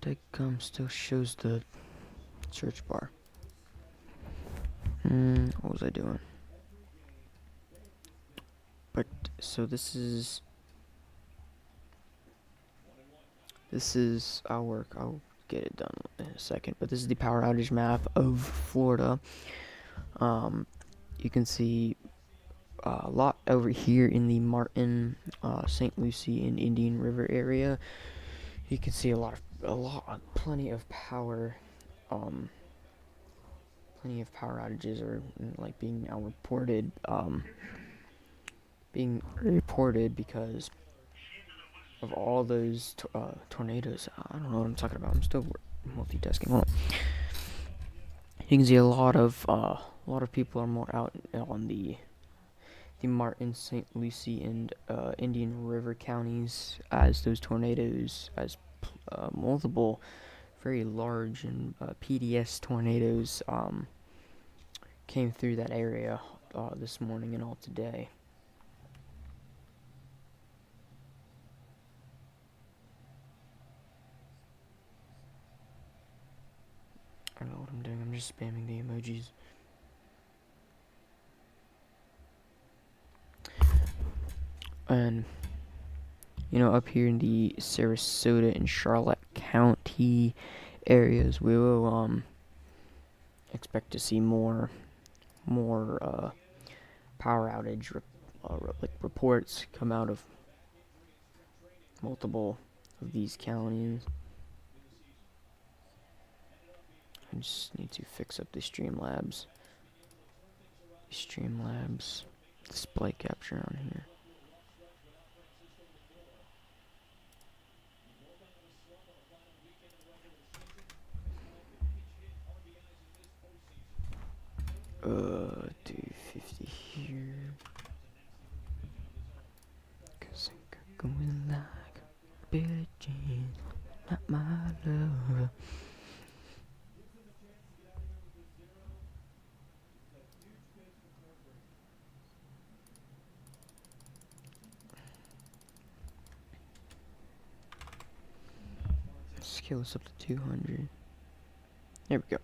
Take still shows the search bar. What was I doing? But so this is I'll get it done in a second. But this is the power outage map of Florida. You can see a lot over here in the Martin, St. Lucie, and Indian River area. You can see plenty of power outages are like being now reported. Being reported because of all those tornadoes. I don't know what I'm talking about. I'm still multitasking. Hold on. You can see a lot of people are more out on the Martin, St. Lucie, and Indian River counties as those tornadoes, as multiple very large and PDS tornadoes came through that area this morning and all today. I don't know what I'm doing. I'm just spamming the emojis. And up here in the Sarasota and Charlotte County areas, we will expect to see more power outage reports come out of multiple of these counties. I just need to fix up the Streamlabs display capture on here. Do 50 here. 'Cause I'm going like Billie Jean, not my lover. Scale this up to 200. There we go.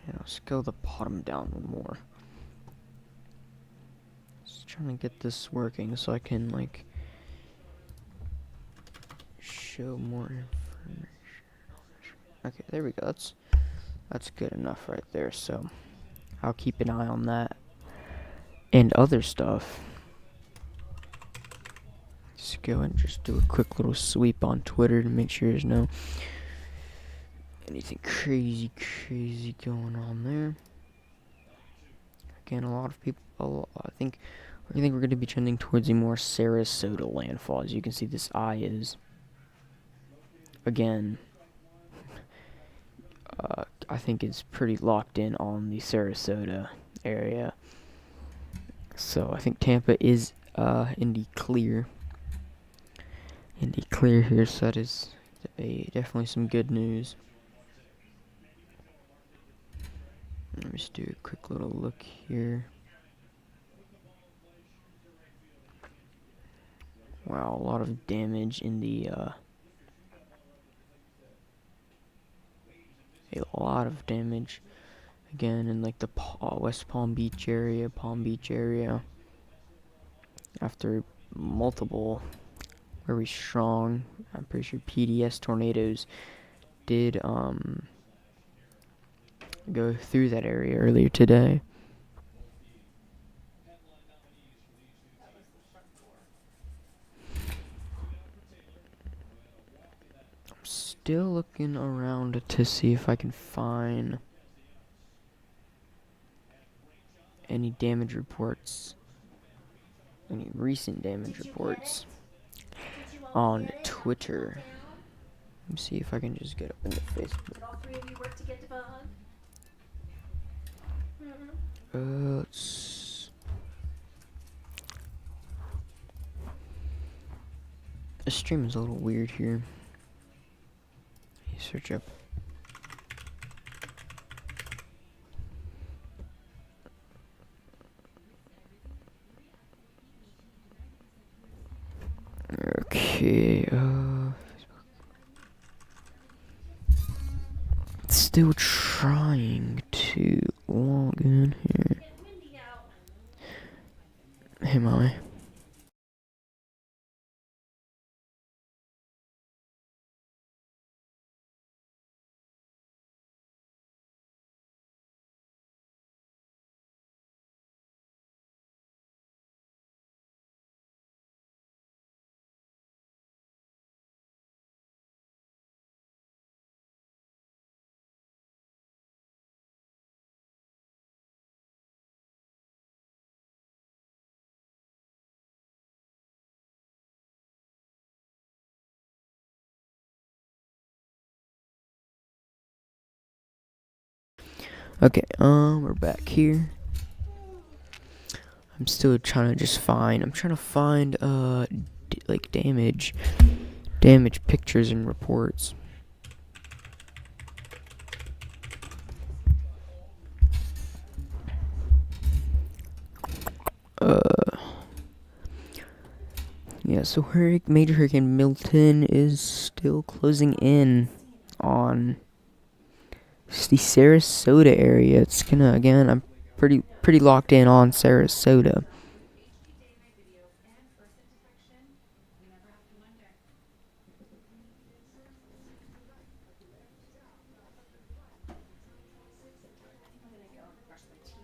And I'll scale the bottom down one more. Just trying to get this working so I can show more information. Okay, there we go. That's good enough right there. So I'll keep an eye on that and other stuff. Just go and just do a quick little sweep on Twitter to make sure there's no anything crazy going on there. Again, a lot of people. I think we're going to be trending towards a more Sarasota landfall. As you can see, this eye is again. I think it's pretty locked in on the Sarasota area. So I think Tampa is in the clear. Here, so that is definitely some good news. Let me just do a quick little look here. Wow, a lot of damage in the a lot of damage again in the West Palm Beach area, after multiple very strong, I'm pretty sure PDS tornadoes did go through that area earlier today. I'm still looking around to see if I can find any damage reports, any recent damage reports on Twitter. Let me see if I can just get up into Facebook. Did all three of you work to get debugged? Let's The stream is a little weird here. You search up. Okay, still trying to log in here. Hey, mommy. Okay, we're back here. I'm still trying to I'm trying to find, like damage pictures and reports. Yeah, so Major Hurricane Milton is still closing in on the Sarasota area. It's gonna, again, I'm pretty locked in on Sarasota.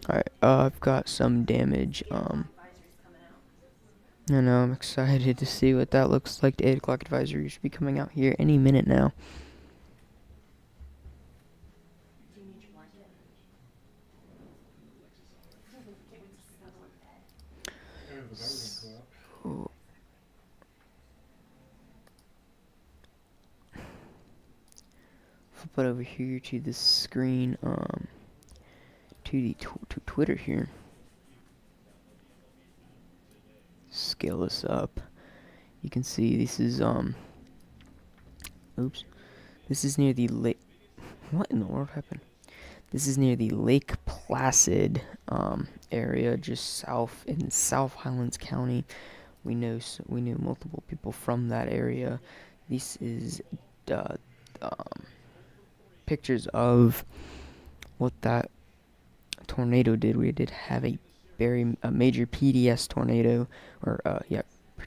Alright, I've got some damage, I know, I'm excited to see what that looks like. The 8 o'clock advisory should be coming out here any minute now. Oh. Flip it over here to the screen, to Twitter here. Scale this up. You can see this is, oops. This is near the lake. What in the world happened? This is near the Lake Placid area, just south in South Highlands County. We knew multiple people from that area. This is pictures of what that tornado did. We did have a major PDS tornado, or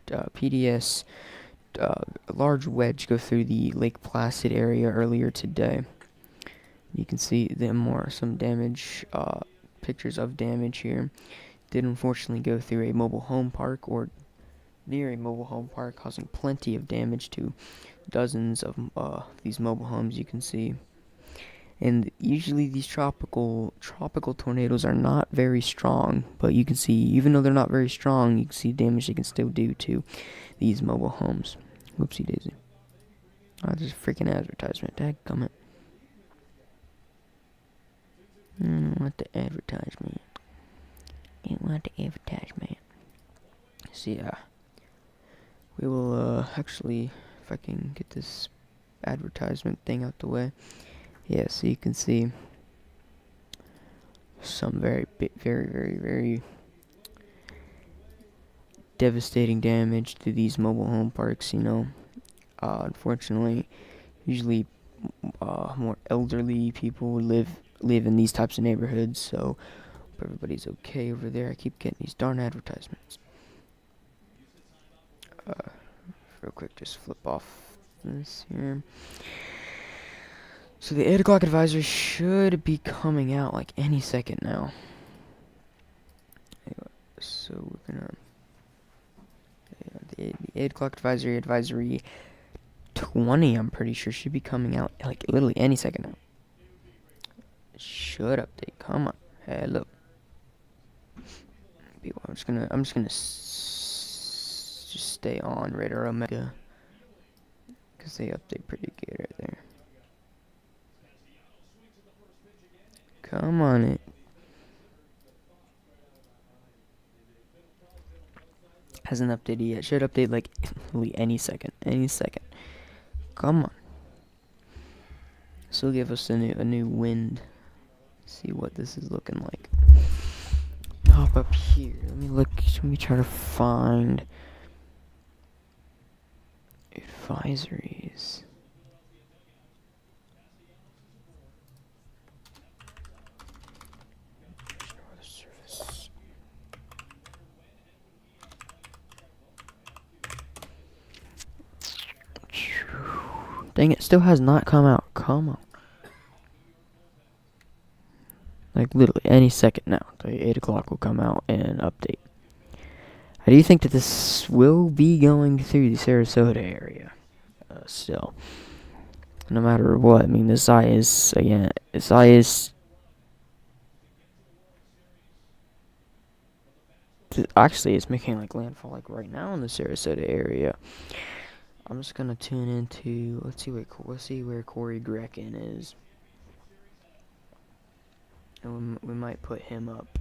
PDS. A large wedge go through the Lake Placid area earlier today. You can see some damage, pictures of damage here. Did unfortunately go through a mobile home park or near a mobile home park, causing plenty of damage to dozens of these mobile homes. You can see, and usually these tropical tornadoes are not very strong, but you can see, even though they're not very strong, you can see damage they can still do to these mobile homes. Whoopsie daisy. Oh, there's a freaking advertisement. Dadgummit. I don't want the advertisement. So yeah. We will, actually, if I can get this advertisement thing out the way. Yeah, so you can see some very devastating damage to these mobile home parks, Unfortunately, usually more elderly people live in these types of neighborhoods, so hope everybody's okay over there. I keep getting these darn advertisements. Real quick, just flip off this here. So the 8 o'clock advisory should be coming out like any second now. So we're gonna... the 8 o'clock advisory 20, I'm pretty sure, should be coming out like literally any second now. Should update. Come on. Hello. People, I'm just gonna just stay on Radar Omega, because they update pretty good right there. Come on it. Hasn't updated yet. Should update like any second. Any second. Come on. This will give us a new wind. See what this is looking like. Hop up here. Let me look. Let me try to find advisories. Dang it, still has not come out. Come on. Like literally any second now. 8 o'clock will come out and update. How do you think that this will be going through the Sarasota area? Still. No matter what. I mean, this eye is, again, this eye is... Actually, it's making like landfall like right now in the Sarasota area. I'm just gonna tune into, let's see where Corey Grecken is. And we might put him up.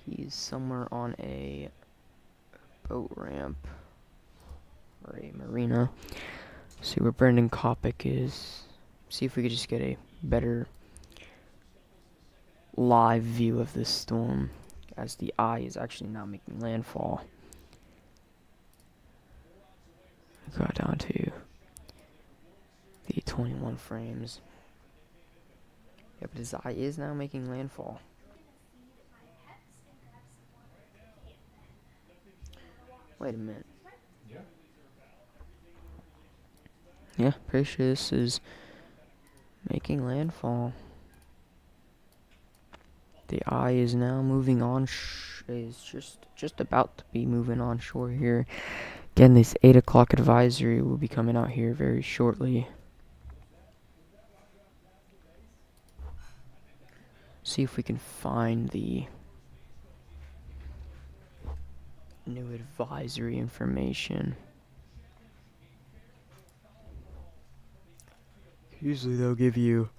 He's somewhere on a boat ramp or a marina. See where Brendan Kopic is. See if we could just get a better live view of this storm as the eye is actually now making landfall. Got down to the 21 frames. Yeah, but his eye is now making landfall. Wait a minute. Yeah. Yeah, pretty sure this is making landfall. The eye is now moving on. Is just about to be moving on shore here. Again, this 8 o'clock advisory will be coming out here very shortly. See if we can find the new advisory information. Usually they'll give you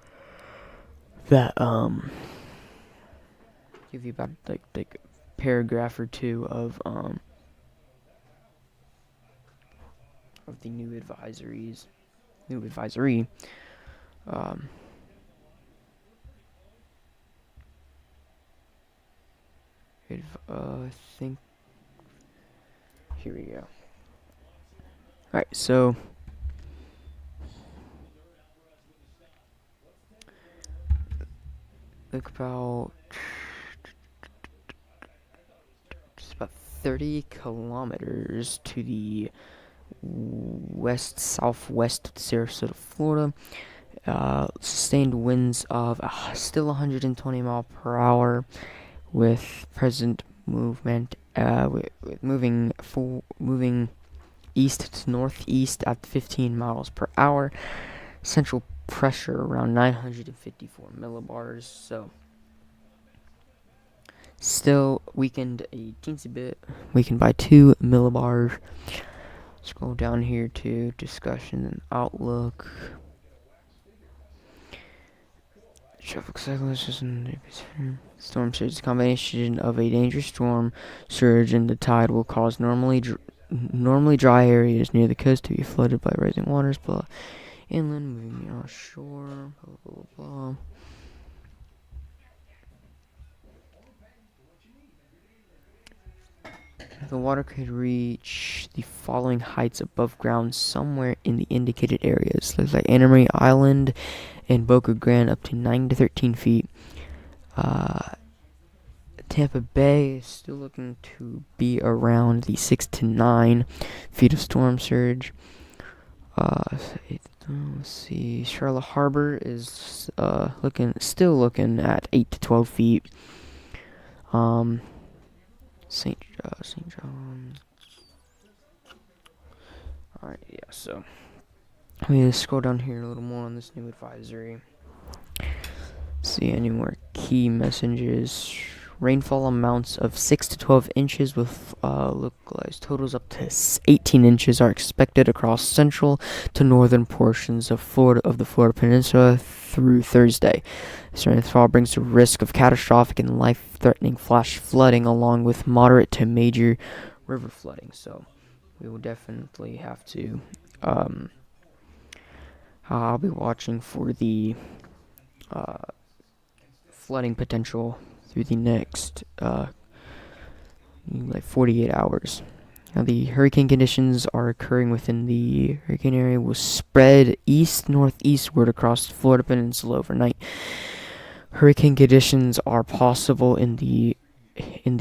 that give you about like a paragraph or two of the new advisory. I think here we go. Alright, so look about just about 30 kilometers to the west-southwest of Sarasota, Florida. Sustained winds of still 120 mile per hour, with present movement with moving east to northeast at 15 miles per hour. Central pressure around 954 millibars. So still weakened a teensy bit. Weakened by 2 millibars. Scroll down here to discussion and outlook. Traffic cyclist is storm surge. The combination of a dangerous storm surge and the tide will cause normally dry areas near the coast to be flooded by rising waters. Blah. Inland, moving offshore. Blah blah blah. The water could reach the following heights above ground somewhere in the indicated areas. Looks like Anna Marie Island and Boca Grande up to 9 to 13 feet. Tampa Bay is still looking to be around the 6 to 9 feet of storm surge. Let's see. Charlotte Harbor is still looking at 8 to 12 feet. St. John. Alright, yeah, so let me scroll down here a little more on this new advisory. See any more key messages. Rainfall amounts of 6 to 12 inches with localized totals up to 18 inches are expected across central to northern portions of the Florida Peninsula through Thursday. This rainfall brings the risk of catastrophic and life-threatening flash flooding along with moderate to major river flooding. So we will definitely have to I'll be watching for the flooding potential through the next 48 hours. Now, the hurricane conditions are occurring within the hurricane area will spread east-northeastward across the Florida Peninsula overnight. Hurricane conditions are possible in the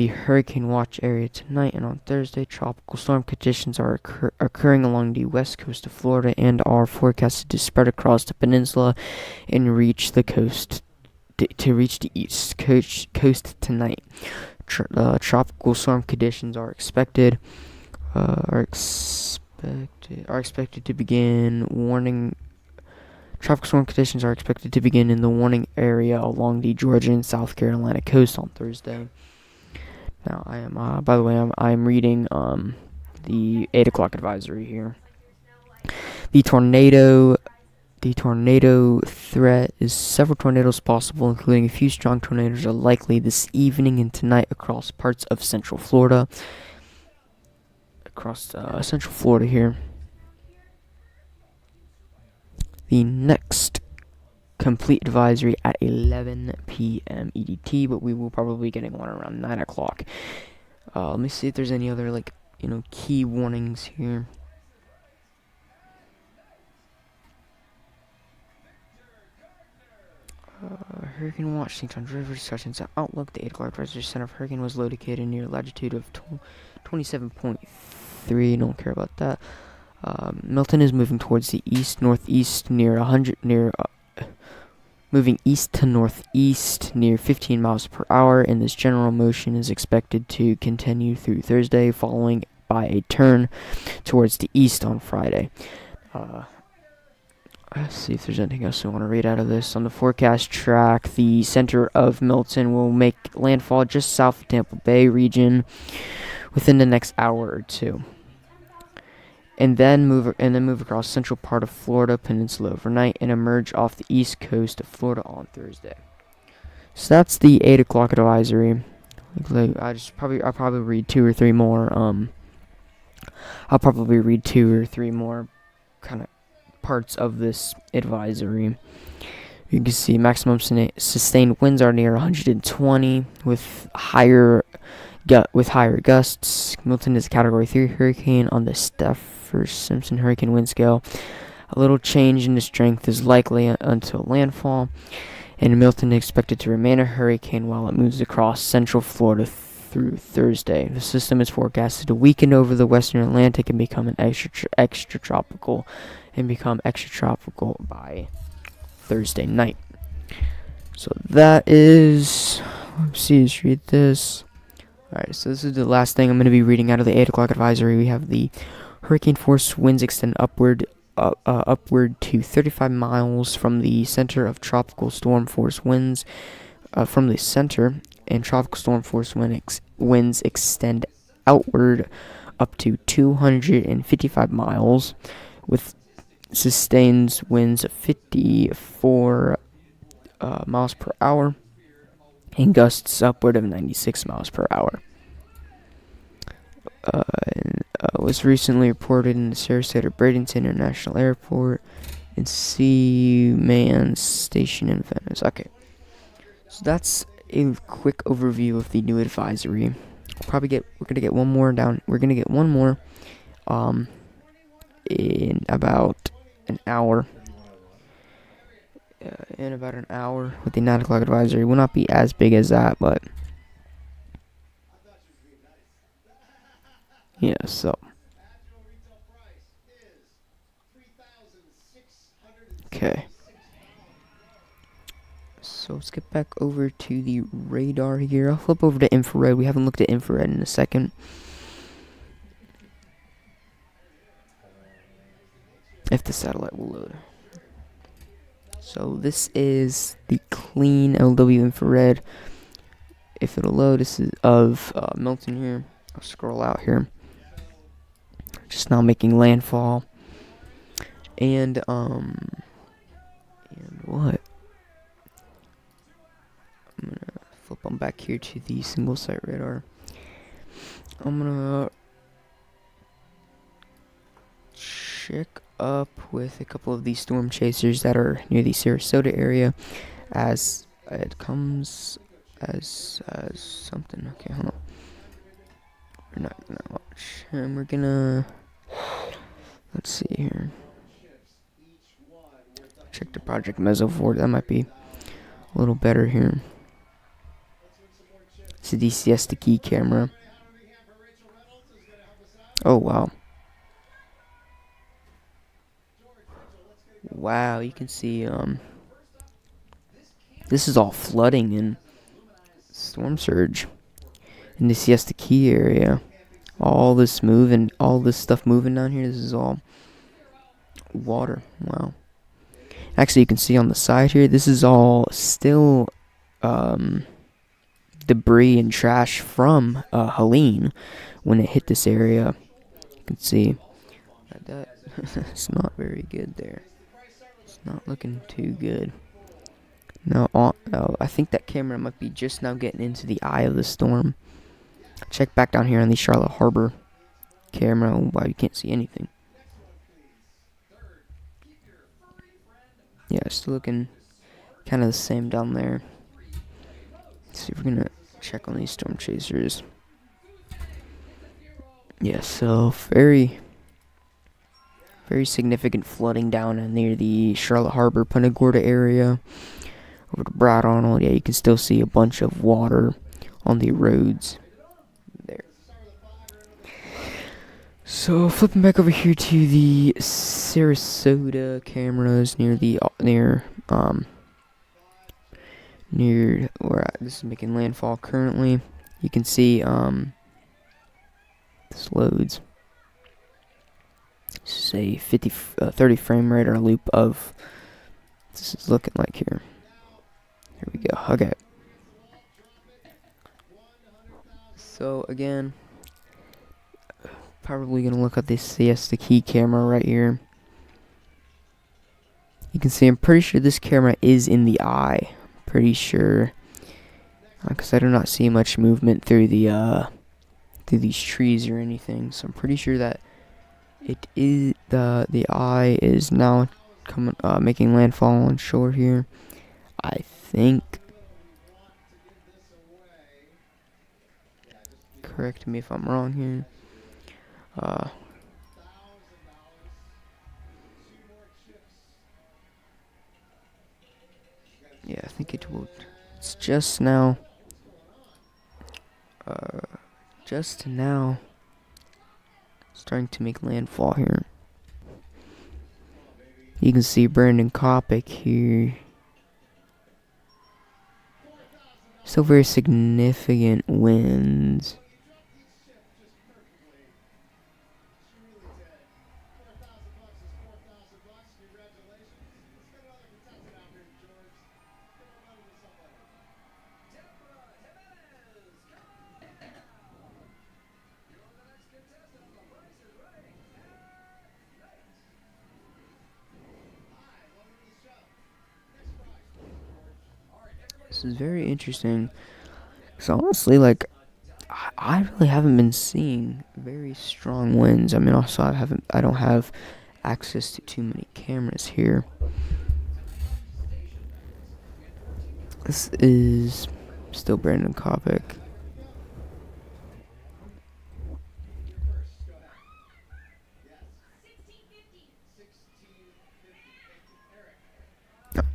hurricane watch area tonight and on Thursday. Tropical storm conditions are occurring along the west coast of Florida and are forecasted to spread across the peninsula and reach the coast to reach the east coast tonight. Tropical storm conditions are expected to begin warning. Tropical storm conditions are expected to begin in the warning area along the Georgia and South Carolina coast on Thursday. Now, I am, by the way, I'm reading the 8 o'clock advisory here. The tornado threat is several tornadoes possible, including a few strong tornadoes are likely this evening and tonight across parts of Central Florida. Central Florida here. The next complete advisory at 11 p.m. EDT, but we will probably be getting one around 9 o'clock. Let me see if there's any other, key warnings here. Hurricane Watch syncs on river discussions at Outlook. The 8 o'clock advisory center of hurricane was located near latitude of 27.3. Don't care about that. Milton is moving towards the east-northeast moving east to northeast near 15 miles per hour, and this general motion is expected to continue through Thursday, following by a turn towards the east on Friday. Let's see if there's anything else I want to read out of this. On the forecast track, the center of Milton will make landfall just south of Tampa Bay region within the next hour or two, and then move across central part of Florida Peninsula overnight and emerge off the east coast of Florida on Thursday. So that's the 8 o'clock advisory. I'll probably read two or three more. I'll probably read two or three more kind of parts of this advisory. You can see maximum sustained winds are near 120 with higher gusts. Milton is a Category 3 hurricane on the Stafford-Simpson hurricane wind scale. A little change in the strength is likely until landfall, and Milton is expected to remain a hurricane while it moves across central Florida through Thursday. The system is forecasted to weaken over the western Atlantic and become an extratropical by Thursday night. So that is, let's read this. Alright, so this is the last thing I'm going to be reading out of the 8 o'clock advisory. We have the hurricane force winds extend upward to 35 miles from the center of tropical storm force winds from the center, and tropical storm force winds extend outward up to 255 miles with sustained winds of 54 miles per hour and gusts upward of 96 miles per hour. Was recently reported in the Sarasota Bradenton International Airport and Seaman Station in Venice. Okay, so that's a quick overview of the new advisory. We're gonna get one more down. We're gonna get one more in about an hour. In about an hour with the 9 o'clock advisory. Will not be as big as that, but yeah, so okay. So let's get back over to the radar here. I'll flip over to infrared. We haven't looked at infrared in a second. If the satellite will load. So this is the clean LW infrared. if it'll load. This is of Milton here. I'll scroll out here. Just now making landfall. And what? I'm gonna flip on back here to the single site radar. I'm gonna check up with a couple of these storm chasers that are near the Sarasota area as it comes as something. Okay, hold on. We're not gonna watch him. We're gonna, let's see here. Check the Project Mesophore. That might be a little better here. It's a DCS the key camera. Oh wow. Wow, you can see this is all flooding in storm surge in the Siesta Key area. All this stuff moving down here, this is all water. Wow. Actually, you can see on the side here, this is all still debris and trash from Helene when it hit this area. You can see that it's not very good there. It's not looking too good. Now, I think that camera might be just now getting into the eye of the storm. Check back down here on the Charlotte Harbor camera. Oh, wow, you can't see anything. Yeah, it's still looking kind of the same down there. Let's see if we're gonna check on these storm chasers. Yeah, so very significant flooding down near the Charlotte Harbor, Punta Gorda area. Over to Brad Arnold, yeah, you can still see a bunch of water on the roads there. So flipping back over here to the Sarasota cameras near where this is making landfall currently. You can see this loads. This is a 30 frame rate or loop of this is looking like here. Here we go. Okay. So again, probably gonna look at this Siesta Key camera right here. You can see I'm pretty sure this camera is in the eye. Pretty sure, because I do not see much movement through these trees or anything. So I'm pretty sure that it is the eye is now coming making landfall on shore here. I think. Correct me if I'm wrong here. Yeah, I think it will. It's just now. Starting to make landfall here. You can see Brandon Kopic here. Still very significant winds. This is very interesting. So honestly, like, I really haven't been seeing very strong winds. I mean, also I don't have access to too many cameras here. This is still Brandon Kopic.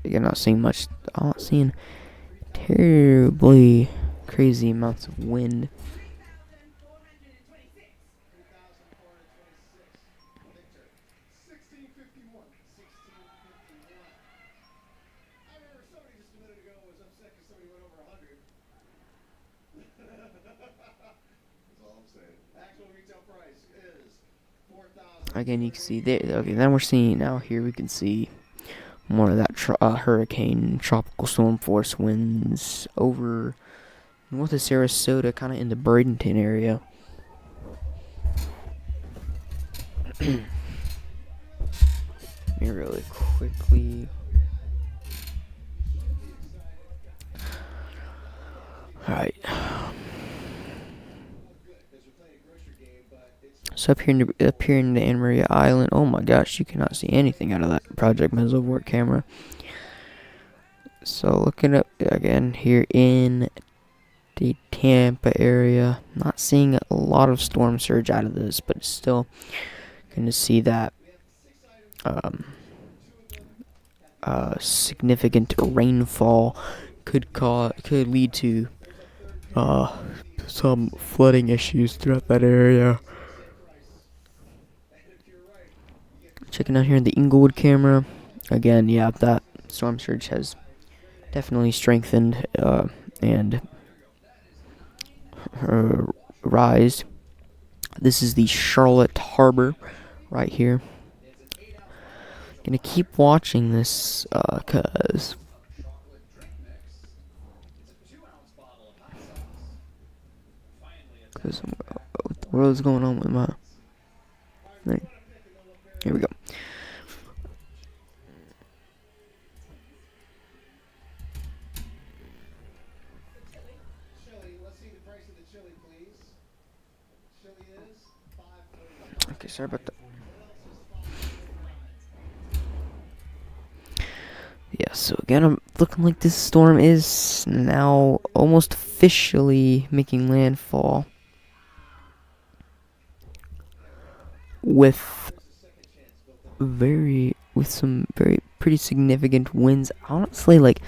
You're not seeing much. I'm not seeing terribly crazy amounts of wind. Again, you can see there. Okay, then we're seeing now here. We can see more of that hurricane tropical storm force winds over north of Sarasota, kind of in the Bradenton area. Let me really quickly. Alright. So up here in the Anna Maria Island, oh my gosh, you cannot see anything out of that Project Mesovork camera. So looking up again here in the Tampa area, not seeing a lot of storm surge out of this, but still going to see that significant rainfall could lead to some flooding issues throughout that area. Checking out here in the Inglewood camera, again, yeah, that storm surge has definitely strengthened and rise. This is the Charlotte Harbor right here. Gonna keep watching this cause what the world is going on with my thing. Here we go. Okay, sorry about that. Yeah, so again, I'm looking like this storm is now almost officially making landfall with some very pretty significant winds. Honestly, like,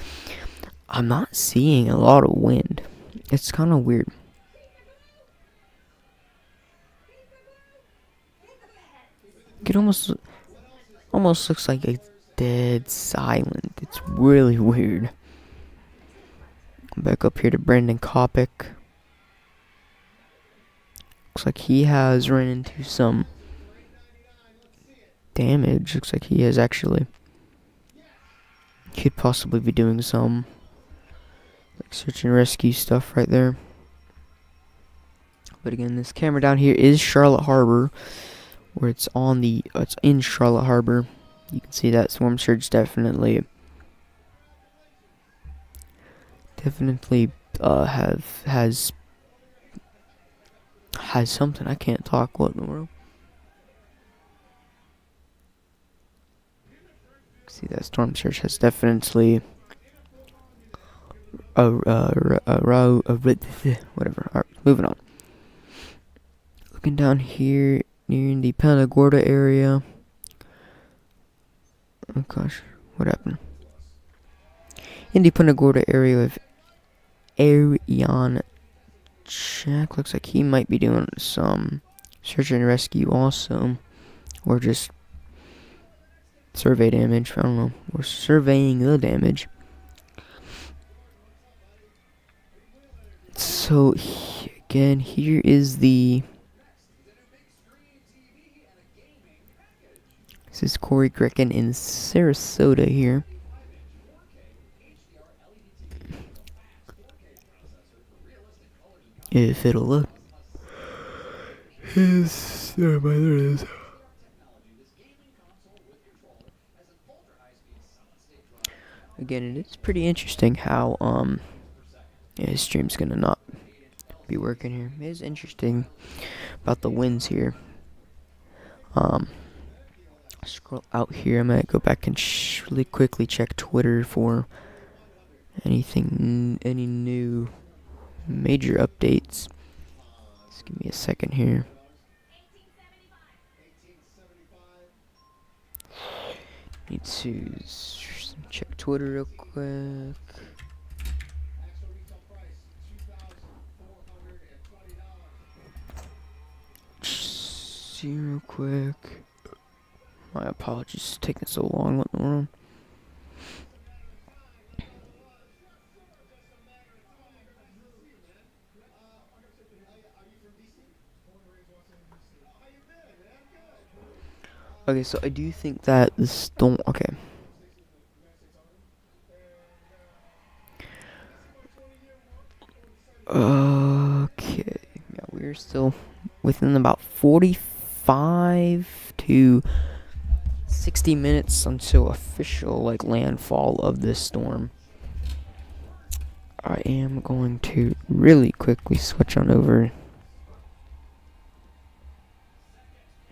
I'm not seeing a lot of wind. It's kind of weird. It almost looks like a dead silent. It's really weird. Back up here to Brandon Kopic. Looks like he has run into some damage. Looks like he has actually could possibly be doing some like search and rescue stuff right there. But again, this camera down here is Charlotte Harbor, where it's in Charlotte Harbor. You can see that storm surge definitely has something. I can't talk. What in the world? See, that storm surge has definitely whatever. Alright, moving on. Looking down here near the Punta Gorda area. Oh gosh, what happened? In the Punta Gorda area of Arion Check, looks like he might be doing some search and rescue also, or just survey damage. I don't know. We're surveying the damage. So again, here is the. This is Corey Gricken in Sarasota here. If it'll look. There it is. Again, it is pretty interesting how his stream's gonna not be working here. It is interesting about the winds here. Scroll out here. I'm gonna go back and really quickly check Twitter for any new major updates. Just give me a second here. Need to check Twitter real quick. See real quick. My apologies for taking so long. What in the world? Okay, so I do think that the storm. Okay. Okay. Yeah, we're still within about 45 to 60 minutes until official like landfall of this storm. I am going to really quickly switch on over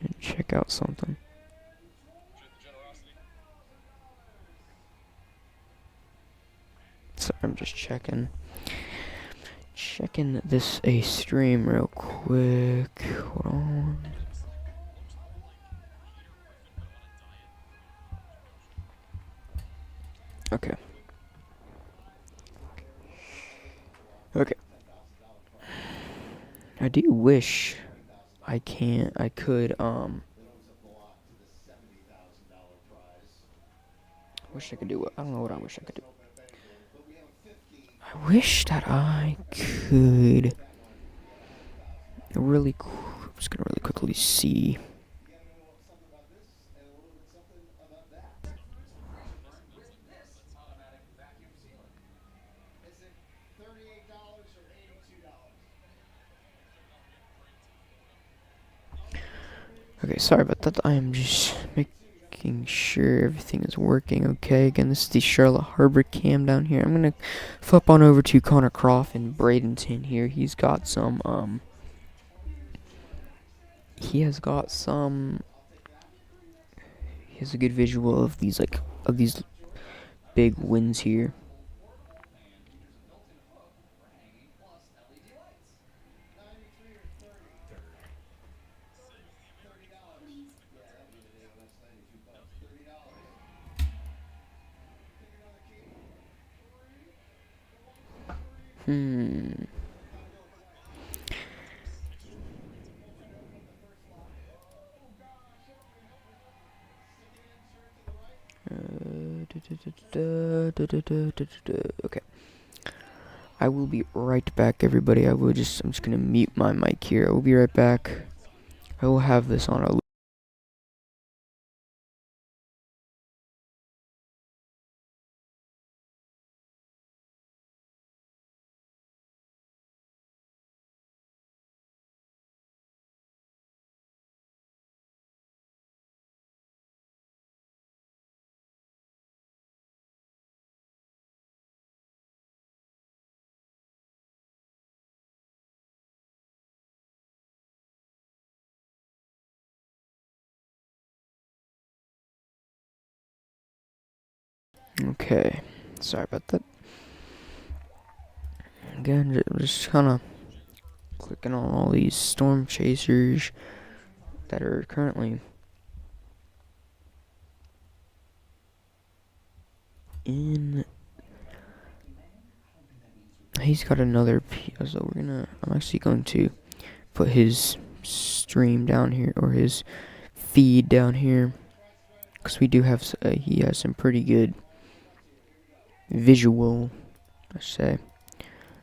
and check out something. So I'm just checking this a stream real quick. Hold on. Okay. Okay. I do wish I could wish I could do what I don't know what I wish I could do. I wish that I could I'm just gonna really quickly see. Okay, sorry about that. I am just making sure everything is working okay. Again, this is the Charlotte Harbor cam down here. I'm gonna flip on over to Connor Croft in Bradenton here. He's got some he has a good visual of these big winds here. Hmm. Okay. I will be right back, everybody. I'm just gonna mute my mic here. I will be right back. I will have this on a Okay. Sorry about that. Again, just kind of clicking on all these storm chasers that are currently in. He's got another. So I'm actually going to put his stream down here or his feed down here because we do have. He has some pretty good visual. I say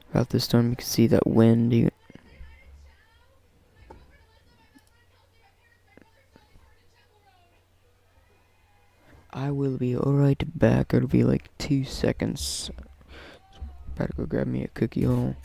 about this storm. You can see that wind. I will be alright back. It'll be like 2 seconds. Better go grab me a cookie. Hold on.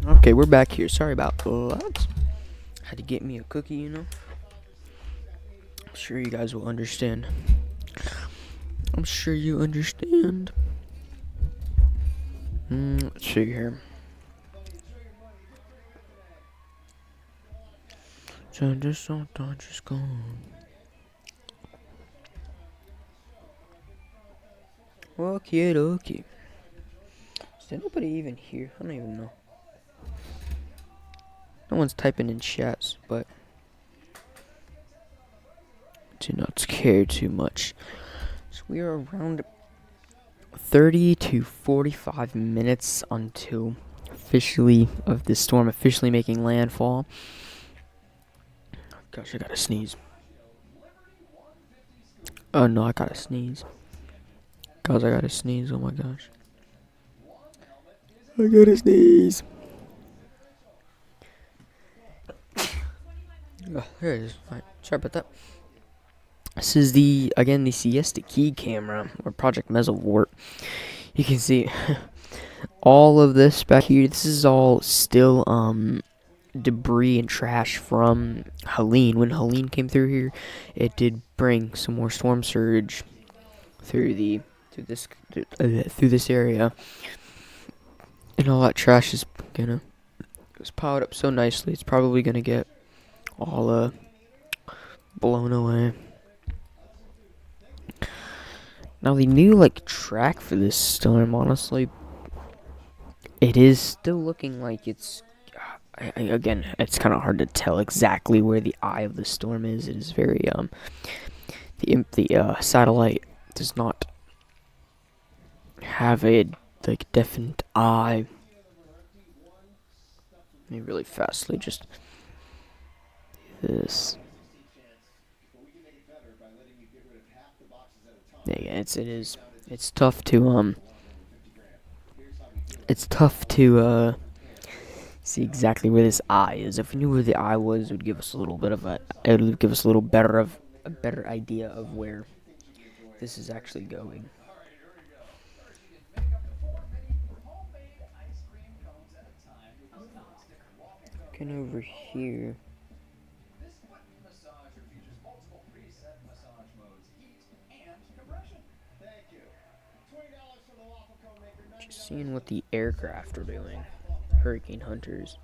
Okay, we're back here. Sorry about that. Had to get me a cookie, you know. I'm sure you guys will understand. I'm sure you understand. Let's see here. So just gone. Okay, okay. Is anybody even here? I don't even know. No one's typing in chats, but do not care too much. So we are around 30 to 45 minutes until of the storm officially making landfall. Gosh, I gotta sneeze. Oh no, I gotta sneeze. Guys, I gotta sneeze. Oh my gosh. I gotta sneeze. Oh, there it is. Alright, sorry about that. This is the Siesta Key camera, or Project Mezzowart. You can see all of this back here. This is all still debris and trash from Helene. When Helene came through here, it did bring some more storm surge through this area, and all that trash is it was piled up so nicely. It's probably gonna get all blown away. Now the new track for this storm, honestly, it is still looking like it's again, it's kind of hard to tell exactly where the eye of the storm is. It is very the satellite does not have a definite eye. Let me really fastly just do this. Yeah, it's tough to see exactly where this eye is. If we knew where the eye was, it would give us a little better idea of where this is actually going. Looking over here. Just seeing what the aircraft are doing. Hurricane hunters.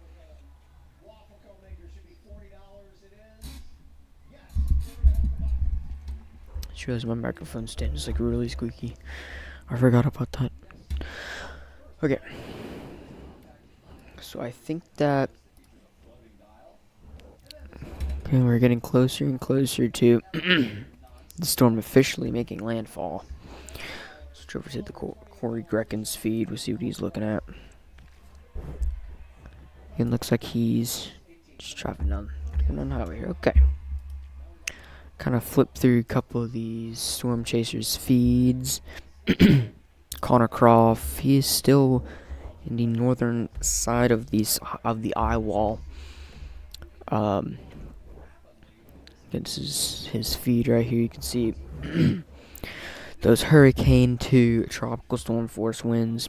Just realized my microphone stand is really squeaky. I forgot about that. Okay. So I think that we're getting closer and closer to the storm officially making landfall. Switch over to the Corey Grecken's feed. We'll see what he's looking at. It looks like he's just driving down highway here. Okay. Kind of flip through a couple of these storm chasers feeds. Connor Croft, he is still in the northern side of the eye wall. This is his feed right here. You can see those hurricane to tropical storm force winds.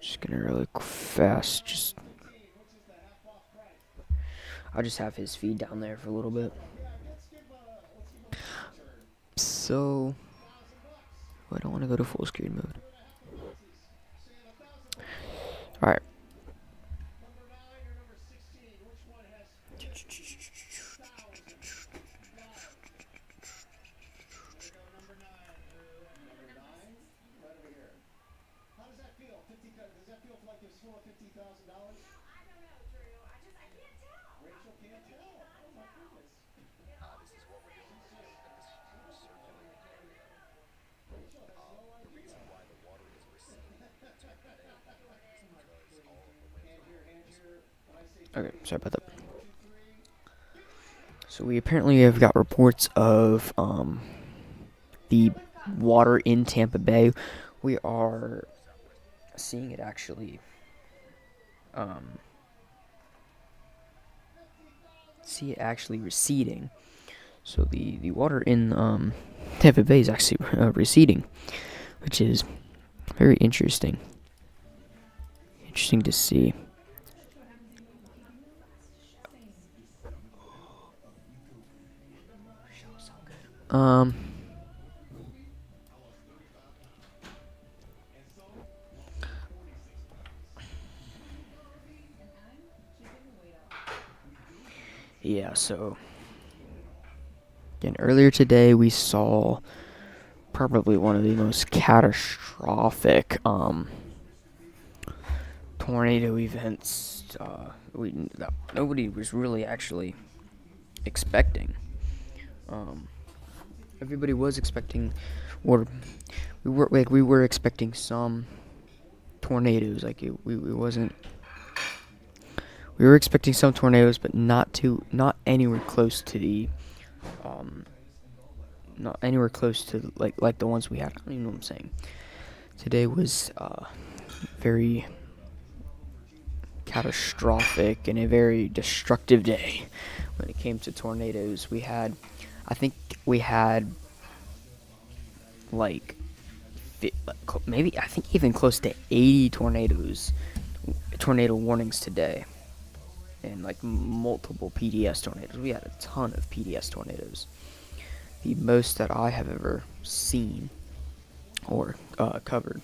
Just gonna really fast. I'll just have his feed down there for a little bit. So I don't want to go to full screen mode. Alright. Okay, sorry about that. So we apparently have got reports of the water in Tampa Bay. We are seeing it actually receding. So the water in Tampa Bay is actually receding, which is very interesting. interesting to see. Um. Yeah, so again, earlier today we saw probably one of the most catastrophic tornado events that nobody was really actually expecting. Everybody was expecting, or we were expecting some tornadoes. Like we wasn't. We were expecting some tornadoes, but not anywhere close to the not anywhere close to like the ones we had. I don't even know what I'm saying. Today was very catastrophic and a very destructive day when it came to tornadoes. I think we had like maybe I think even close to 80 tornado warnings today, and like multiple PDS tornadoes. We had a ton of PDS tornadoes, the most that I have ever seen or covered.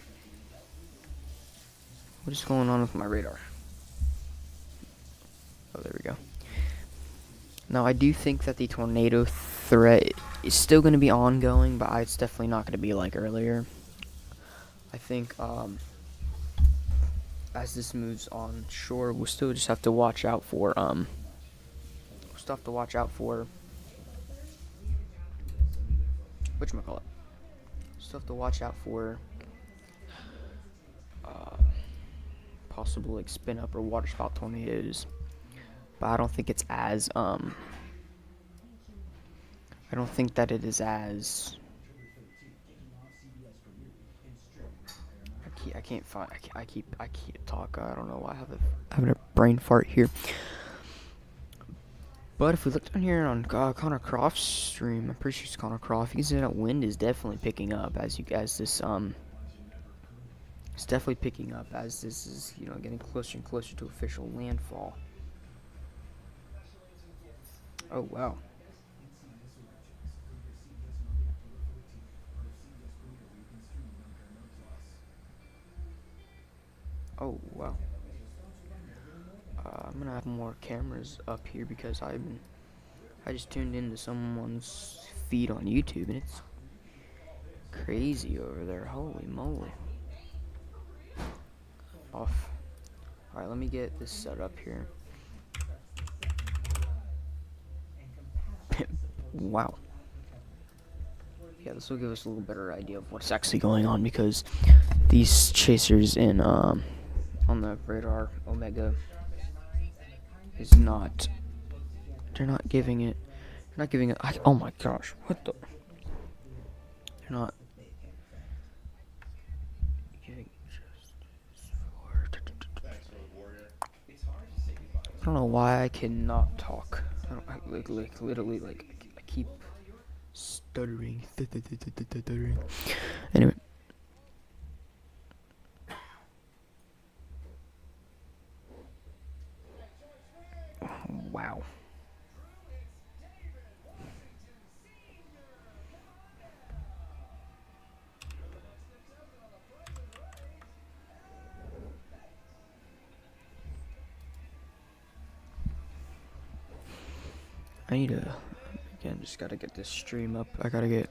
What is going on with my radar? Oh, there we go. Now, I do think that the tornado threat is still going to be ongoing, but it's definitely not going to be like earlier. I think as this moves on shore, we'll still just have to watch out for whatchamacallit. Still have to watch out for possible like spin up or water spout tornadoes. But I don't think it's as I don't think that it is as I can't find I keep talking. I don't know why having a brain fart here. But if we look down here on Connor Croft's stream, I'm pretty sure it's Connor Croft. You can see that wind is definitely picking up as this it's definitely picking up as this is getting closer and closer to official landfall. Oh wow. Oh wow. I'm gonna have more cameras up here because I just tuned into someone's feed on YouTube and it's crazy over there. Holy moly. Off. Alright, let me get this set up here. Wow. Yeah, this will give us a little better idea of what's actually going on because these chasers in on the radar Omega is not. They're not giving it. Oh my gosh! What the? They're not giving justice for. I don't know why I cannot talk. Literally I keep stuttering. Anyway. Wow. I need to, again, just gotta get this stream up. I gotta get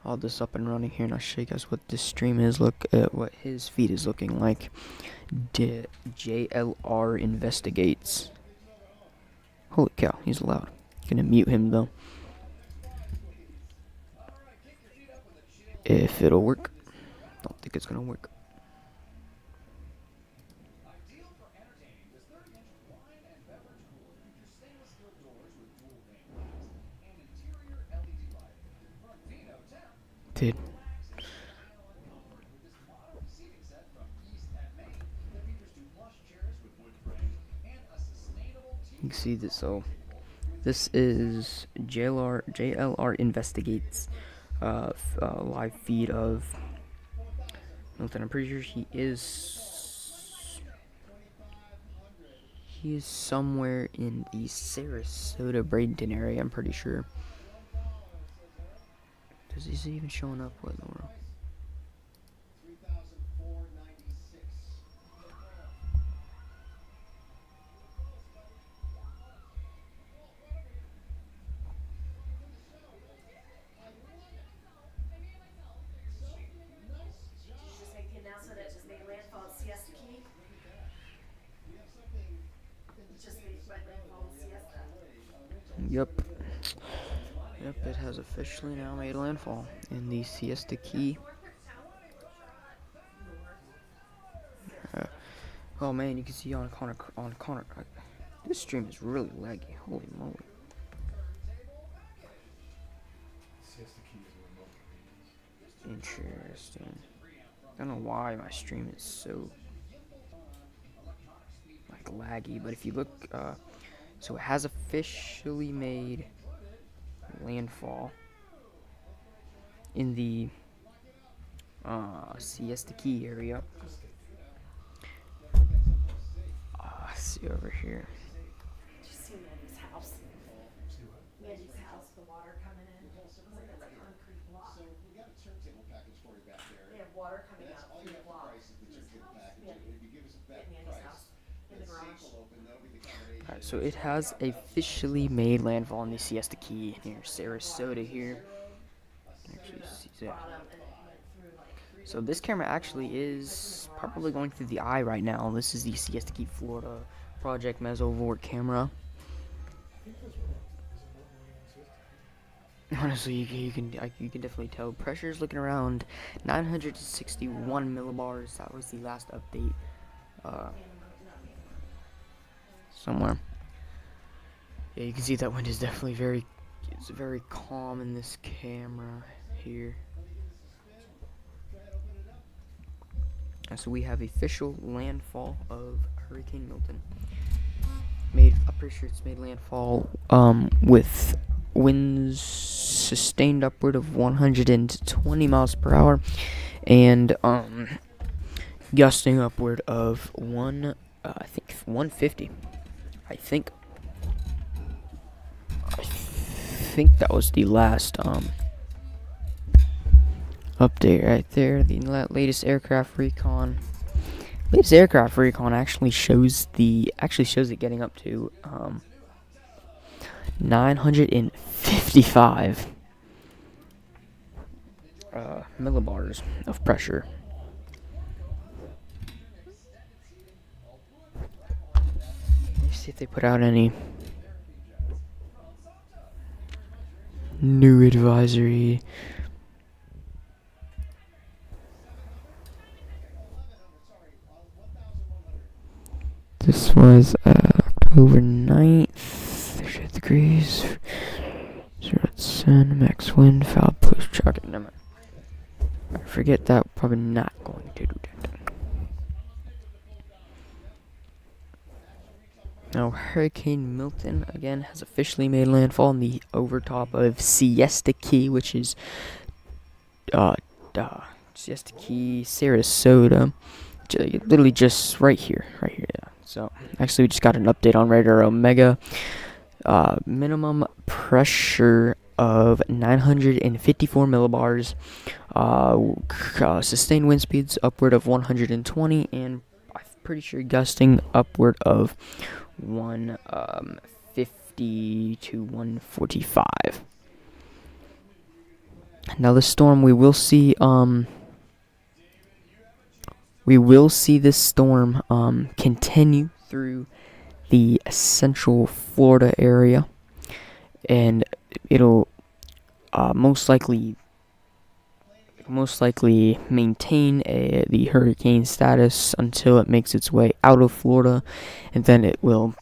all this up and running here, and I'll show you guys what this stream is. Look at what his feed is looking like. JLR investigates. Holy cow, he's loud. Gonna mute him though. If it'll work. Don't think it's gonna work. Did. You can see this. So this is JLR investigates live feed of Milton. I'm pretty sure he is He is somewhere in the Sarasota, Bradenton area, I'm pretty sure. Is he even showing up? What in the world? Did you just make the announcement that it just made landfall at Siesta Key? It just made landfall at Siesta. Yep. Yep, it has officially now made landfall in the Siesta Key. Oh man, you can see on Connor. This stream is really laggy. Holy moly. Siesta Key is a remote region. Interesting. I don't know why my stream is so like laggy, but if you look, so it has officially made landfall in the Siesta Key area. See over here. Did you see Mandy's house? See what? Mandy's house, the water coming in. It looks like it's a concrete block. So we got a turntable package for you back there. They have water coming That's out all through you the have to block. price is the turntable package. Yeah. If you give us a At back Mandy's price, house, in the the garage. safe will open. That'll be the combination. Alright, so it has officially made landfall in the Siesta Key near Sarasota here. Actually, see that. Bottom, and it went through like. So this camera actually is probably going through the eye right now. This is the Siesta Key, Florida Project Mesovort camera. I think that's what is it not really on Siesta? Honestly, you can definitely tell. Pressure is looking around 961 millibars. That was the last update. Somewhere. Yeah, you can see that wind is definitely it's very calm in this camera here. And so we have official landfall of Hurricane Milton. I'm pretty sure it's made landfall with winds sustained upward of 120 miles per hour and gusting upward of 150. I think that was the last update right there. The latest aircraft recon. Latest aircraft recon actually shows it getting up to 955 millibars of pressure. Let me see if they put out any new advisory. This was October 9th, 30 degrees, 0 sun, max wind, foul push, chocolate. Never mind. I forget that, probably not going to do that. Now, Hurricane Milton, again, has officially made landfall in the overtop of Siesta Key, which is, Siesta Key, Sarasota. Literally just right here, yeah. So, actually, we just got an update on Radar Omega. Minimum pressure of 954 millibars. Sustained wind speeds upward of 120, and I'm pretty sure gusting upward of 150 to 145. Now, the storm we will see this storm continue through the central Florida area, and it'll most likely maintain the hurricane status until it makes its way out of Florida, and then it will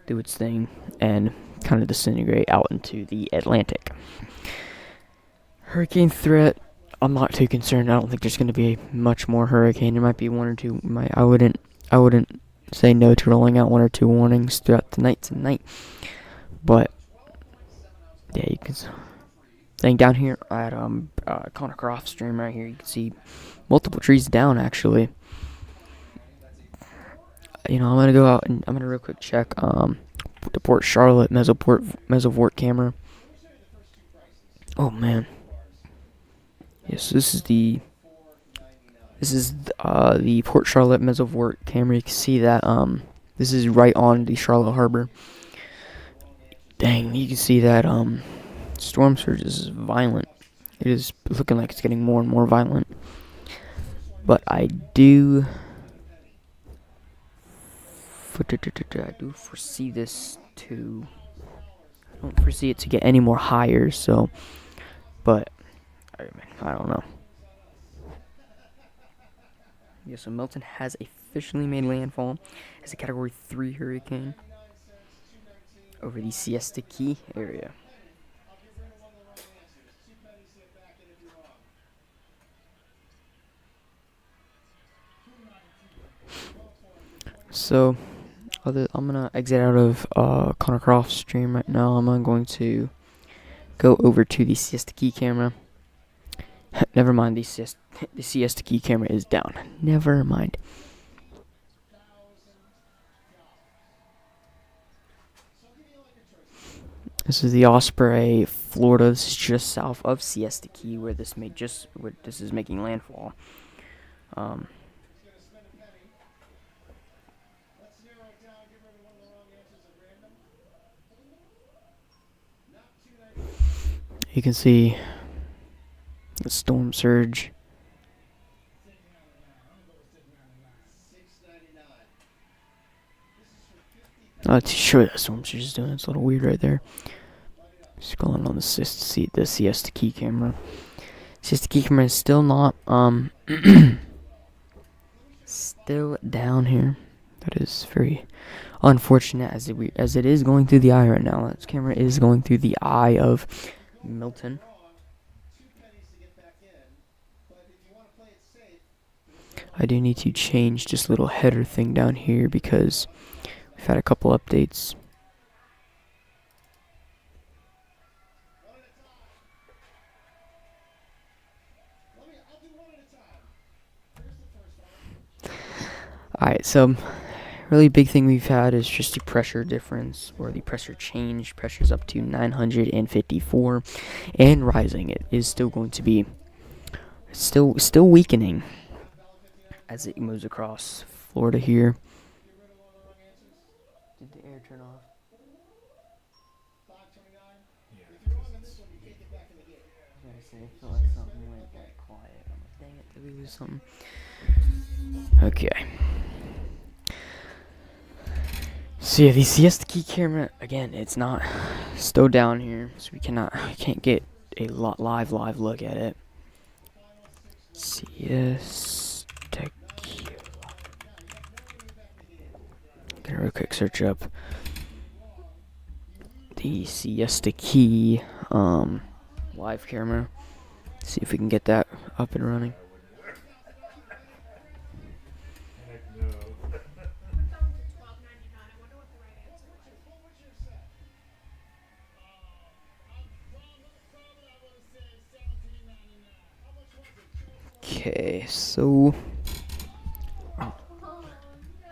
do its thing and kind of disintegrate out into the Atlantic. Hurricane threat, I'm not too concerned. I don't think there's going to be much more hurricane. There might be one or two. I wouldn't say no to rolling out one or two warnings throughout the night tonight. But yeah, you can. Thing down here at Connor Croft stream right here, you can see multiple trees down actually. I'm gonna go out and I'm gonna real quick check the Port Charlotte Mesovort camera. Oh man, yes, this is the Port Charlotte Mesovort camera. You can see that this is right on the Charlotte Harbor. Dang, you can see that storm surge is violent. It is looking like it's getting more and more violent. But I do foresee this to. I don't foresee it to get any more higher. So, but I don't know. Yeah, so Milton has officially made landfall as a Category 3 hurricane over the Siesta Key area. So, I'm gonna exit out of Connor Croft's stream right now. I'm going to go over to the Siesta Key camera. Never mind, the Siesta Key camera is down. Never mind. This is the Osprey, Florida. This is just south of Siesta Key, where this is making landfall. You can see the storm surge. Not too sure that storm surge is doing. It's a little weird right there. Scrolling on the Siesta Key camera. Siesta Key camera is still not still down here. That is very unfortunate as it is going through the eye right now. This camera is going through the eye of Milton. I do need to change this little header thing down here because we've had a couple updates. Alright, so really big thing we've had is just the pressure difference, or the pressure change. Pressure's up to 954 and rising. It is still going to be still weakening as it moves across Florida here. Did the air turn off? I feel like something went quiet. I'm like, dang it, did we lose something? Okay. So yeah, the Siesta Key camera, again, it's not still down here, so we can't get a live look at it. Siesta Key. Gonna real quick search up the Siesta Key live camera. See if we can get that up and running. Okay, so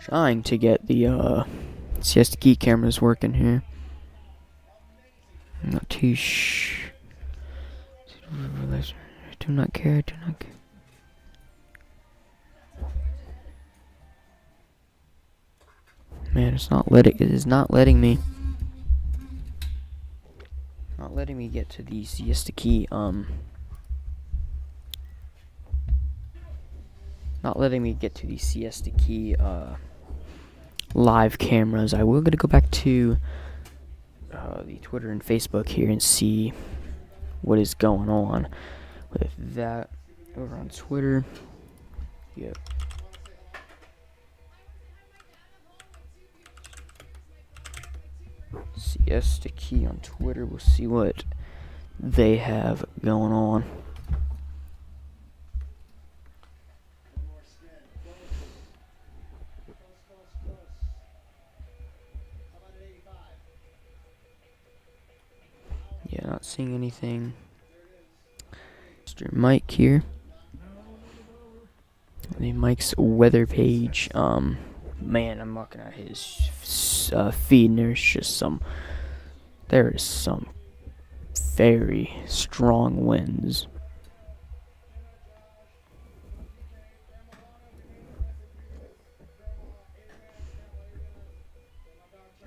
trying to get the Siesta Key cameras working here. I'm not too I do not care. Man, it is not letting me. Not letting me get to the Siesta Key not letting me get to the Siesta Key live cameras. I will gonna go back to the Twitter and Facebook here and see what is going on with that. Over on Twitter, yep. Siesta Key on Twitter. We'll see what they have going on. Yeah, not seeing anything. Mr. Mike here. The Mike's weather page. man, I'm looking at his feed, and there is some very strong winds.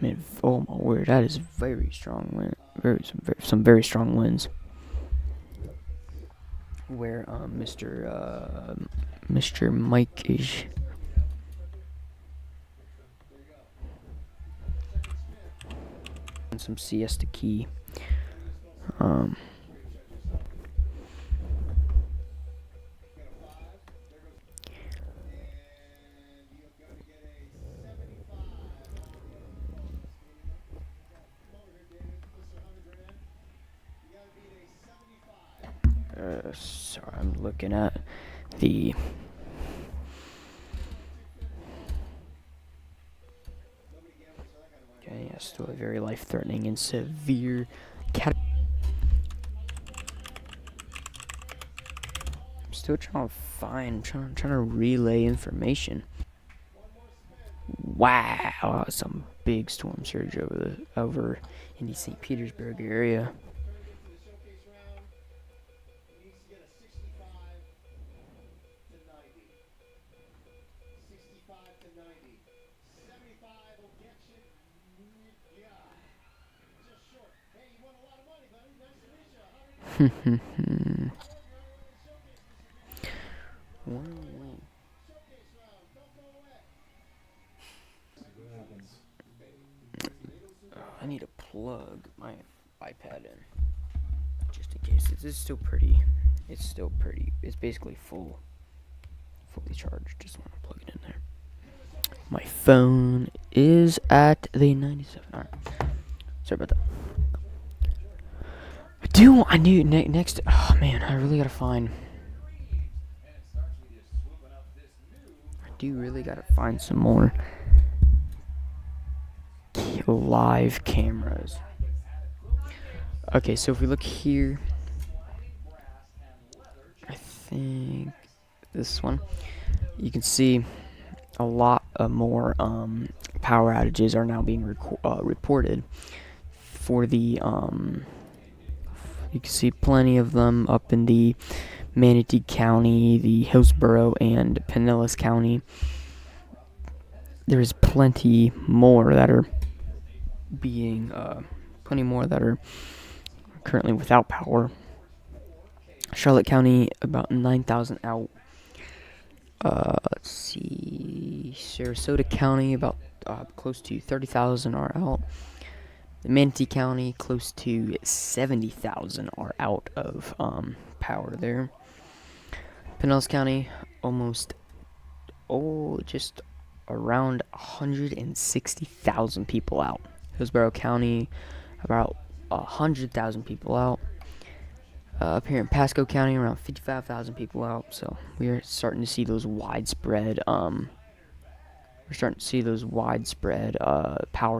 Man, oh my word, that is very strong wind. Some very strong winds. Where Mr. Mike is. And some siesta key. Sorry, I'm looking at the. Okay, yeah, still a very life-threatening and severe cat. I'm still trying to relay information. Wow, some big storm surge over in the St. Petersburg area. I need to plug my iPad in just in case. It's still pretty. It's basically fully charged. Just want to plug it in there. My phone is at the 97. All right. Sorry about that. I knew next. Oh man, I really gotta find. I do really gotta find some more live cameras. Okay, so if we look here, I think this one, you can see a lot more power outages are now being reported for the you can see plenty of them up in the Manatee County, the Hillsborough, and Pinellas County. There's plenty more that are currently without power. Charlotte County, about 9,000 out. Let's see, Sarasota County, about close to 30,000 are out. The Manatee County, close to 70,000 are out of power there. Pinellas County, just around 160,000 people out. Hillsborough County, about 100,000 people out. Up here in Pasco County, around 55,000 people out. So we're starting to see those widespread power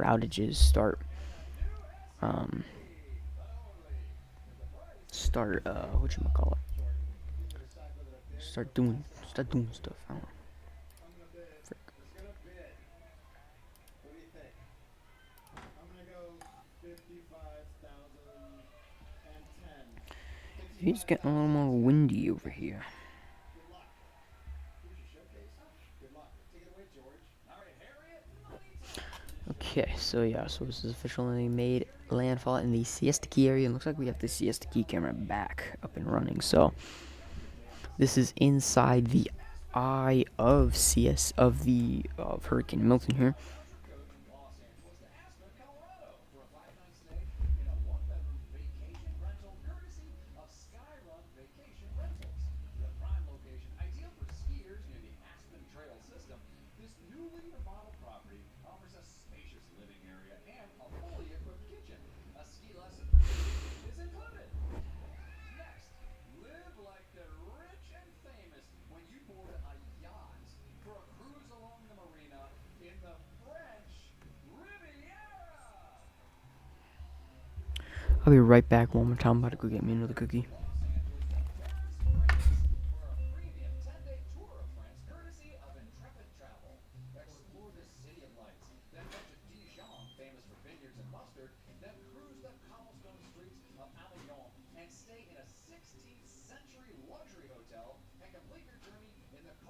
outages start start doing stuff. I don't know. It's getting a little more windy over here. Okay, so this is officially made landfall in the Siesta Key area. It looks like we have the Siesta Key camera back up and running. So this is inside the eye of Hurricane Milton here. I'll be right back one more time. I'm about to go get me another cookie.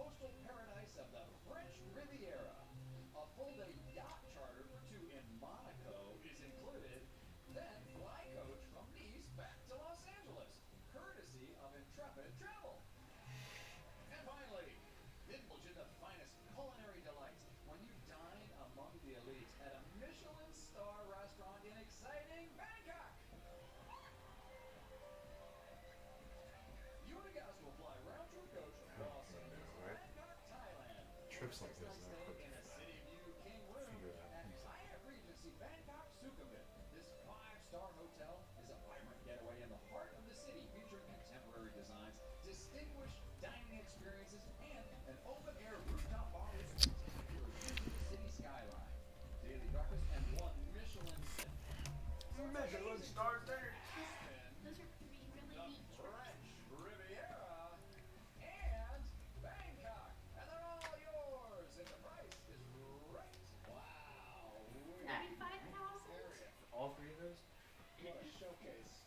coastal paradise of the French Riviera. A full-day yacht charter for two in Monaco is included. Then fly coach from Nice back to Los Angeles, courtesy of Intrepid Travel. And finally, indulge in the finest culinary delights when you dine among the elites at a Michelin star restaurant in exciting Bangkok. You and a guest will fly round-trip coach from Los Angeles to Bangkok, Thailand. Trips like this, Stay in a city view king room figure that at piece out. Hyatt Regency Bangkok Sukhumvit. This five-star hotel is a vibrant getaway in the heart of the city, featuring contemporary designs, distinguished dining experiences, and an open-air rooftop bar with a spectacular view of the city skyline. Daily breakfast and one Michelin star dinner. Those are really The neat. French Riviera and Bangkok, and they're all yours, and the price is right. Wow. 35,000? Area. All three of those? What a showcase.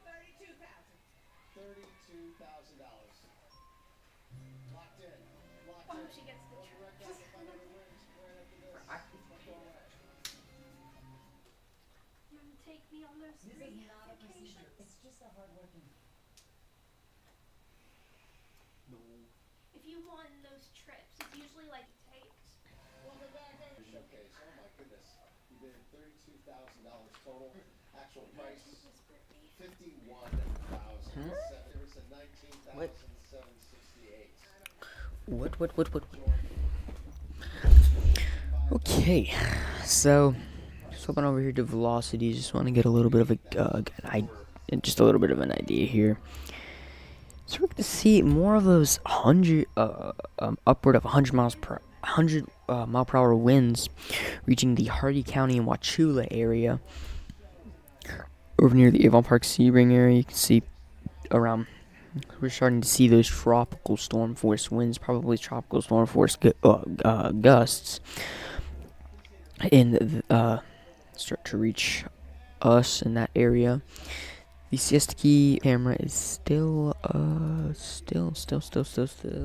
32,000. $32,000. Locked in. Locked Oh, in. she gets the We'll be right trip. back to find out who wins right after this. Don't go away. You want to take me on those This three is not a procedure. vacations? It's just a hardworking. If you won those trips, it's usually like takes. Welcome back to the showcase. Oh my goodness. You bid $32,000 total. Actual price Brittany. $51,000. There was a What? $19,768. What? Okay, so just flipping over here to velocity. Just want to get a little bit of just a little bit of an idea here. So we're going to see more of those upward of 100 mile per hour winds reaching the Hardy County and Wauchula area. Over near the Avon Park Sebring area, you can see around. We're starting to see those tropical storm force winds, probably tropical storm force gusts, start to reach us in that area. The siesta key camera is still getting a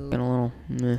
little meh.